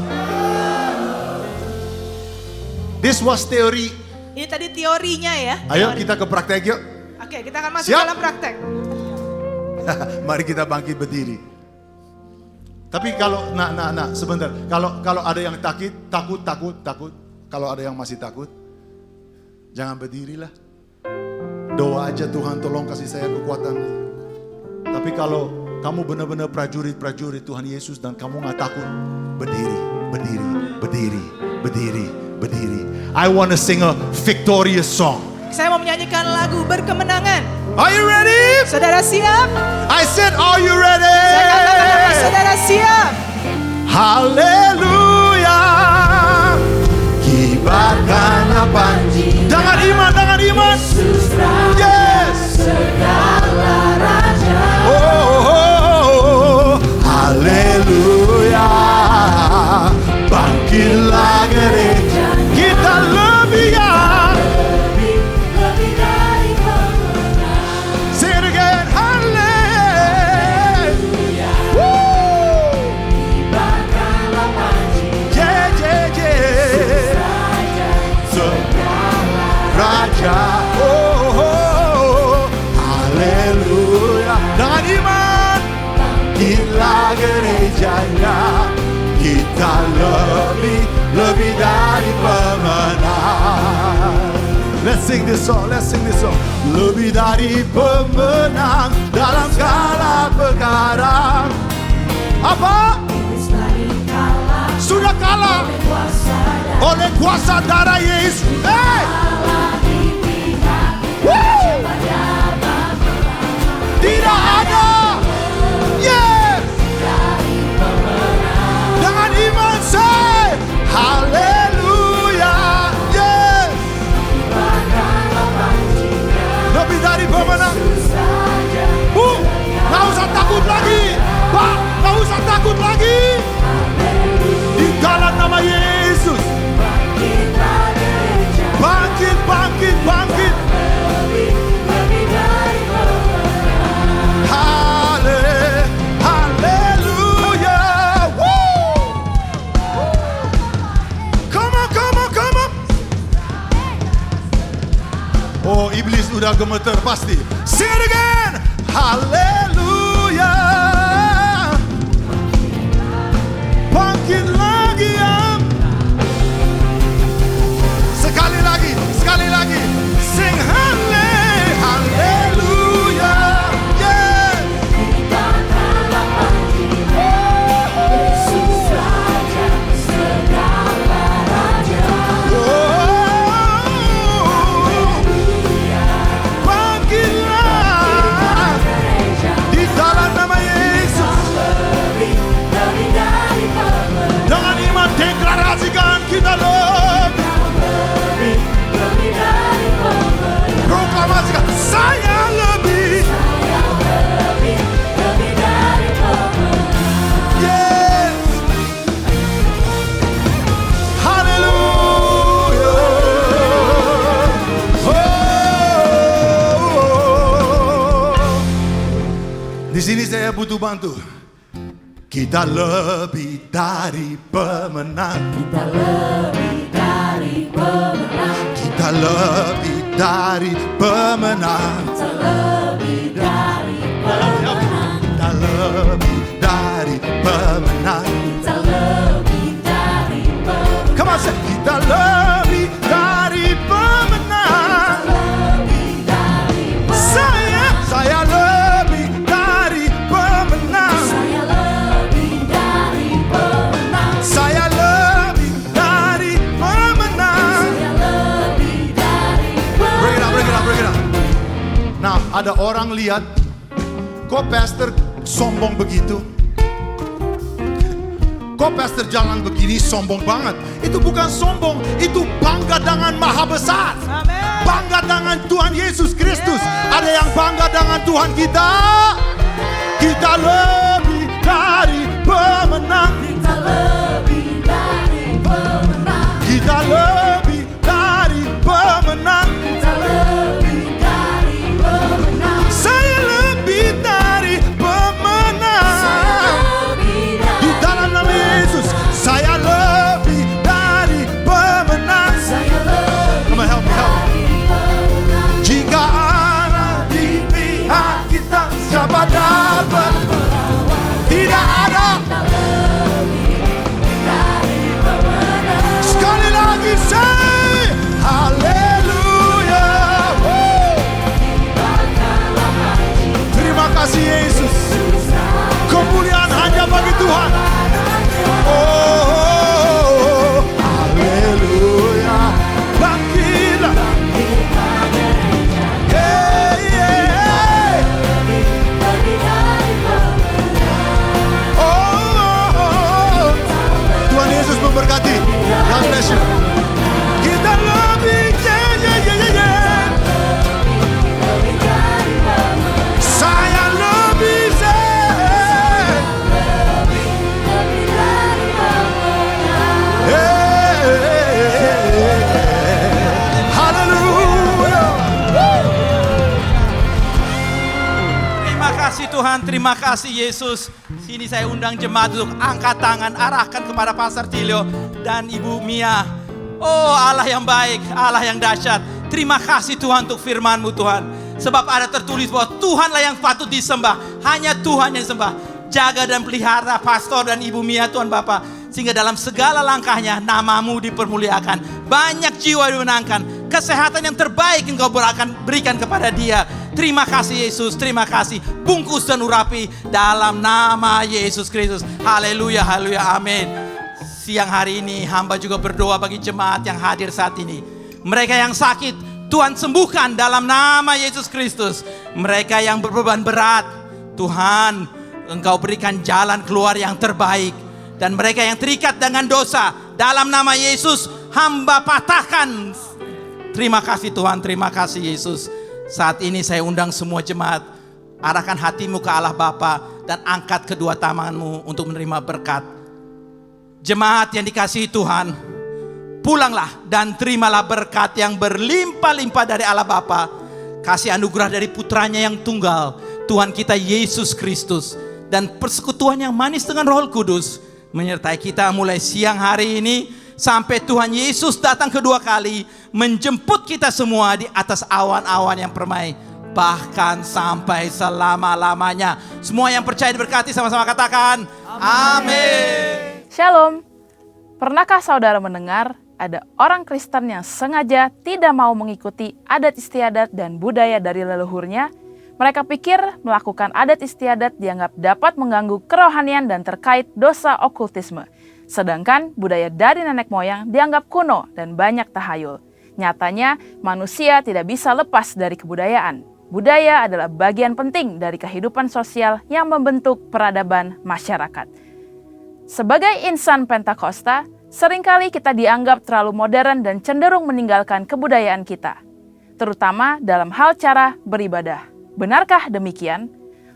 This was teori. Ini tadi teorinya ya. Ayo kita ke praktek yuk. Oke, kita akan masuk Siap? dalam praktek. Mari kita bangkit berdiri. Tapi kalau, sebentar. Kalau ada yang takut. Kalau ada yang masih takut, jangan berdirilah. Doa aja, Tuhan tolong kasih saya kekuatan. Tapi kalau kamu benar-benar prajurit Tuhan Yesus dan kamu nggak takut, berdiri. I want to sing a victorious song. Saya mau menyanyikan lagu berkemenangan. Are you ready? Saudara siap? I said, are you ready? Saya katakan, apakah saudara siap? Haleluya. Kibarkanlah panji. Dengan iman. Yes. Segala raja. Oh, haleluya. Bangkitlah gereja. Kita lebih dari pemenang. Sing it again. Haleluya. Kibarkanlah panji. Raja. Oh, haleluya. Dengan iman. Bangkitlah gerejanya. Kita lebih dari pemenang. Let's sing this song. Lebih dari pemenang dalam segala perkara. Apa? Sudah kalah oleh kuasa darah Yesus. Hey! Woo! Tidak ada Oh, iblis udah gemeter pasti. Sing it again. Haleluya. Bangkit lagi ya. Sekali lagi, sekali lagi. Sing haleluya. Yeah. Bangkitlah di dalam nama Yesus. Dengan iman deklarasikan kita lebih. Proklamasikan saya lebih. Yes. Haleluya. Di sini saya butuh bantu. Kita lebih dari pemenang. Kita lebih dari pemenang. Kita lebih dari pemenang. Kita lebih dari pemenang. Kita lebih dari pemenang. Kita lebih dari pemenang. Come on, say, kita lebih dari pemenang. Saya lebih dari pemenang. Saya lebih dari pemenang. Bring it up, bring it up, bring it up. Nah, ada orang lihat, kok pastor sombong begitu? Kok pastor jalan begini sombong banget? Itu bukan sombong, itu bangga dengan Maha Besar. Bangga dengan Tuhan Yesus Kristus. Ada yang bangga dengan Tuhan kita. Kita lebih dari pemenang. Kita lebih dari pemenang. Kita lebih dari pemenang. Kita lebih dari pemenang. Saya lebih dari pemenang. Di dalam nama Yesus, saya lebih dari pemenang. Come on, help me, help me. Jika Allah di pihak kita, siapa dapat? Tidak ada. Sekali lagi say haleluya. Terima kasih Yesus. Kemuliaan hanya bagi Tuhan. Oh, haleluya. Bangkitlah. Yeah, yeah. Oh, Tuhan Yesus memberkati. God bless you. Kita lebih, yeah. Saya lebih, haleluya. Terima kasih Tuhan, terima kasih Yesus. Sini saya undang jemaat untuk angkat tangan, arahkan kepada Pastor Tilio dan Ibu Mia. Oh Allah yang baik, Allah yang dahsyat. Terima kasih Tuhan untuk firman-Mu Tuhan. Sebab ada tertulis bahwa Tuhanlah yang patut disembah. Hanya Tuhan yang disembah. Jaga dan pelihara Pastor dan Ibu Mia Tuhan Bapa. Sehingga dalam segala langkahnya nama-Mu dipermuliakan. Banyak jiwa dimenangkan. Kesehatan yang terbaik Engkau akan berikan kepada dia. Terima kasih Yesus, terima kasih. Bungkus dan urapi dalam nama Yesus Kristus. Haleluya, haleluya, amin. Siang hari ini hamba juga berdoa bagi jemaat yang hadir saat ini. Mereka yang sakit, Tuhan sembuhkan dalam nama Yesus Kristus. Mereka yang berbeban berat, Tuhan Engkau berikan jalan keluar yang terbaik. Dan mereka yang terikat dengan dosa, dalam nama Yesus hamba patahkan. Terima kasih Tuhan, terima kasih Yesus. Saat ini saya undang semua jemaat, arahkan hatimu ke Allah Bapa dan angkat kedua tanganmu untuk menerima berkat. Jemaat yang dikasihi Tuhan, pulanglah dan terimalah berkat yang berlimpah-limpah dari Allah Bapa. Kasih anugerah dari putranya yang tunggal, Tuhan kita Yesus Kristus. Dan persekutuan yang manis dengan Roh Kudus menyertai kita mulai siang hari ini sampai Tuhan Yesus datang kedua kali menjemput kita semua di atas awan-awan yang permai, bahkan sampai selama-lamanya. Semua yang percaya diberkati, sama-sama katakan amin. Shalom. Pernahkah saudara mendengar ada orang Kristen yang sengaja tidak mau mengikuti adat istiadat dan budaya dari leluhurnya? Mereka pikir melakukan adat istiadat dianggap dapat mengganggu kerohanian dan terkait dosa okultisme. Sedangkan budaya dari nenek moyang dianggap kuno dan banyak tahayul. Nyatanya manusia tidak bisa lepas dari kebudayaan. Budaya adalah bagian penting dari kehidupan sosial yang membentuk peradaban masyarakat. Sebagai insan Pentakosta, seringkali kita dianggap terlalu modern dan cenderung meninggalkan kebudayaan kita, terutama dalam hal cara beribadah. Benarkah demikian?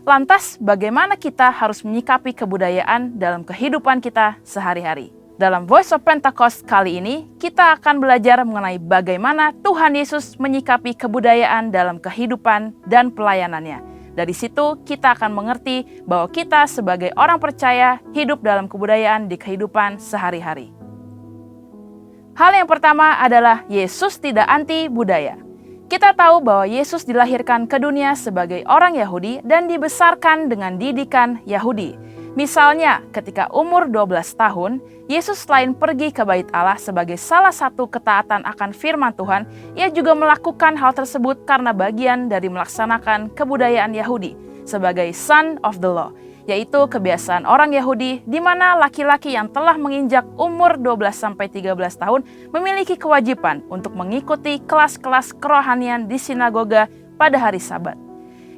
Lantas bagaimana kita harus menyikapi kebudayaan dalam kehidupan kita sehari-hari? Dalam Voice of Pentecost kali ini, kita akan belajar mengenai bagaimana Tuhan Yesus menyikapi kebudayaan dalam kehidupan dan pelayanannya. Dari situ kita akan mengerti bahwa kita sebagai orang percaya hidup dalam kebudayaan di kehidupan sehari-hari. Hal yang pertama adalah Yesus tidak anti budaya. Kita tahu bahwa Yesus dilahirkan ke dunia sebagai orang Yahudi dan dibesarkan dengan didikan Yahudi. Misalnya, ketika umur 12 tahun, Yesus selain pergi ke Bait Allah sebagai salah satu ketaatan akan firman Tuhan, ia juga melakukan hal tersebut karena bagian dari melaksanakan kebudayaan Yahudi sebagai son of the law, yaitu kebiasaan orang Yahudi di mana laki-laki yang telah menginjak umur 12-13 tahun memiliki kewajiban untuk mengikuti kelas-kelas kerohanian di sinagoga pada hari Sabat.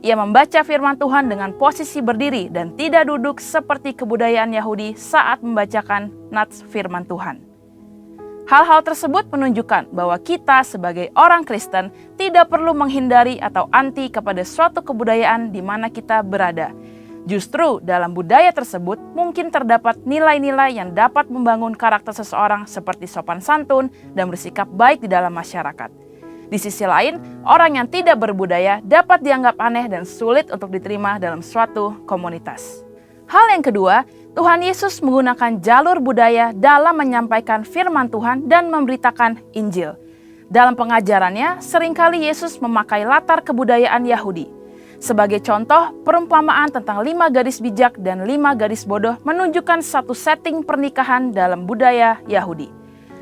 Ia membaca firman Tuhan dengan posisi berdiri dan tidak duduk seperti kebudayaan Yahudi saat membacakan nats firman Tuhan. Hal-hal tersebut menunjukkan bahwa kita sebagai orang Kristen tidak perlu menghindari atau anti kepada suatu kebudayaan di mana kita berada. Justru dalam budaya tersebut mungkin terdapat nilai-nilai yang dapat membangun karakter seseorang seperti sopan santun dan bersikap baik di dalam masyarakat. Di sisi lain, orang yang tidak berbudaya dapat dianggap aneh dan sulit untuk diterima dalam suatu komunitas. Hal yang kedua, Tuhan Yesus menggunakan jalur budaya dalam menyampaikan firman Tuhan dan memberitakan Injil. Dalam pengajarannya, seringkali Yesus memakai latar kebudayaan Yahudi. Sebagai contoh, perumpamaan tentang 5 gadis bijak dan 5 gadis bodoh menunjukkan satu setting pernikahan dalam budaya Yahudi.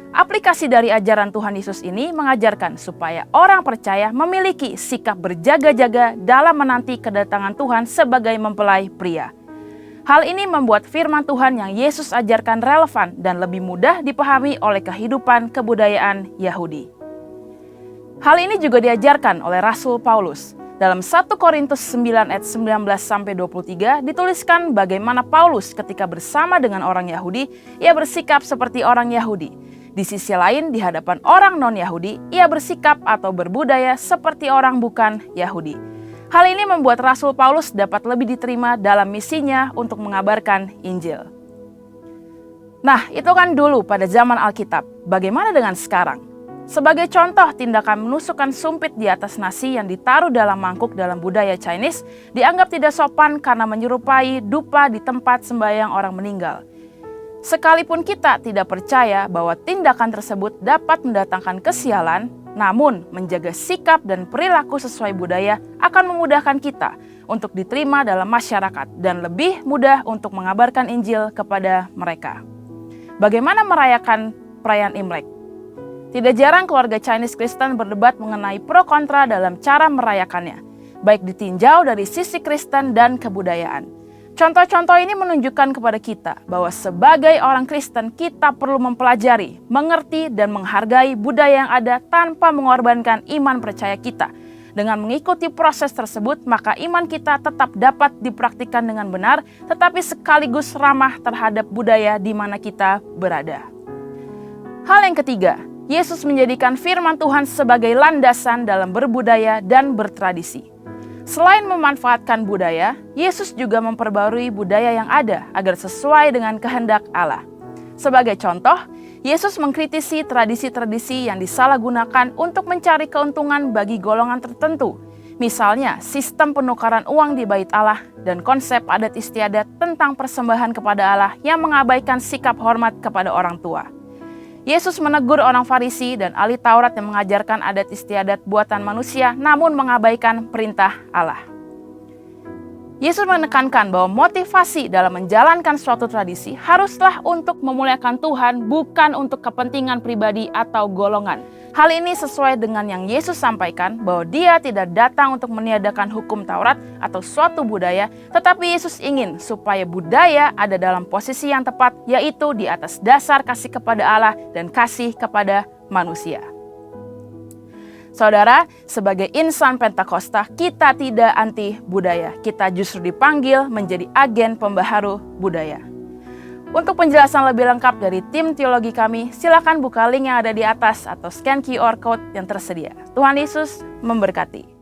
Aplikasi dari ajaran Tuhan Yesus ini mengajarkan supaya orang percaya memiliki sikap berjaga-jaga dalam menanti kedatangan Tuhan sebagai mempelai pria. Hal ini membuat firman Tuhan yang Yesus ajarkan relevan dan lebih mudah dipahami oleh kehidupan kebudayaan Yahudi. Hal ini juga diajarkan oleh Rasul Paulus. Dalam 1 Korintus 9 ayat 19-23 dituliskan bagaimana Paulus ketika bersama dengan orang Yahudi, ia bersikap seperti orang Yahudi. Di sisi lain, di hadapan orang non-Yahudi, ia bersikap atau berbudaya seperti orang bukan Yahudi. Hal ini membuat Rasul Paulus dapat lebih diterima dalam misinya untuk mengabarkan Injil. Nah, itu kan dulu pada zaman Alkitab. Bagaimana dengan sekarang? Sebagai contoh, tindakan menusukkan sumpit di atas nasi yang ditaruh dalam mangkuk dalam budaya Chinese dianggap tidak sopan karena menyerupai dupa di tempat sembahyang orang meninggal. Sekalipun kita tidak percaya bahwa tindakan tersebut dapat mendatangkan kesialan, namun menjaga sikap dan perilaku sesuai budaya akan memudahkan kita untuk diterima dalam masyarakat dan lebih mudah untuk mengabarkan Injil kepada mereka. Bagaimana merayakan perayaan Imlek? Tidak jarang keluarga Chinese Kristen berdebat mengenai pro kontra dalam cara merayakannya, baik ditinjau dari sisi Kristen dan kebudayaan. Contoh-contoh ini menunjukkan kepada kita bahwa sebagai orang Kristen kita perlu mempelajari, mengerti, dan menghargai budaya yang ada tanpa mengorbankan iman percaya kita. Dengan mengikuti proses tersebut, maka iman kita tetap dapat dipraktikkan dengan benar, tetapi sekaligus ramah terhadap budaya di mana kita berada. Hal yang ketiga, Yesus menjadikan firman Tuhan sebagai landasan dalam berbudaya dan bertradisi. Selain memanfaatkan budaya, Yesus juga memperbarui budaya yang ada agar sesuai dengan kehendak Allah. Sebagai contoh, Yesus mengkritisi tradisi-tradisi yang disalahgunakan untuk mencari keuntungan bagi golongan tertentu. Misalnya, sistem penukaran uang di Bait Allah dan konsep adat istiadat tentang persembahan kepada Allah yang mengabaikan sikap hormat kepada orang tua. Yesus menegur orang Farisi dan ahli Taurat yang mengajarkan adat istiadat buatan manusia namun mengabaikan perintah Allah. Yesus menekankan bahwa motivasi dalam menjalankan suatu tradisi haruslah untuk memuliakan Tuhan, bukan untuk kepentingan pribadi atau golongan. Hal ini sesuai dengan yang Yesus sampaikan bahwa Dia tidak datang untuk meniadakan hukum Taurat atau suatu budaya, tetapi Yesus ingin supaya budaya ada dalam posisi yang tepat, yaitu di atas dasar kasih kepada Allah dan kasih kepada manusia. Saudara, sebagai insan Pentakosta, kita tidak anti budaya. Kita justru dipanggil menjadi agen pembaharu budaya. Untuk penjelasan lebih lengkap dari tim teologi kami, silakan buka link yang ada di atas atau scan QR code yang tersedia. Tuhan Yesus memberkati.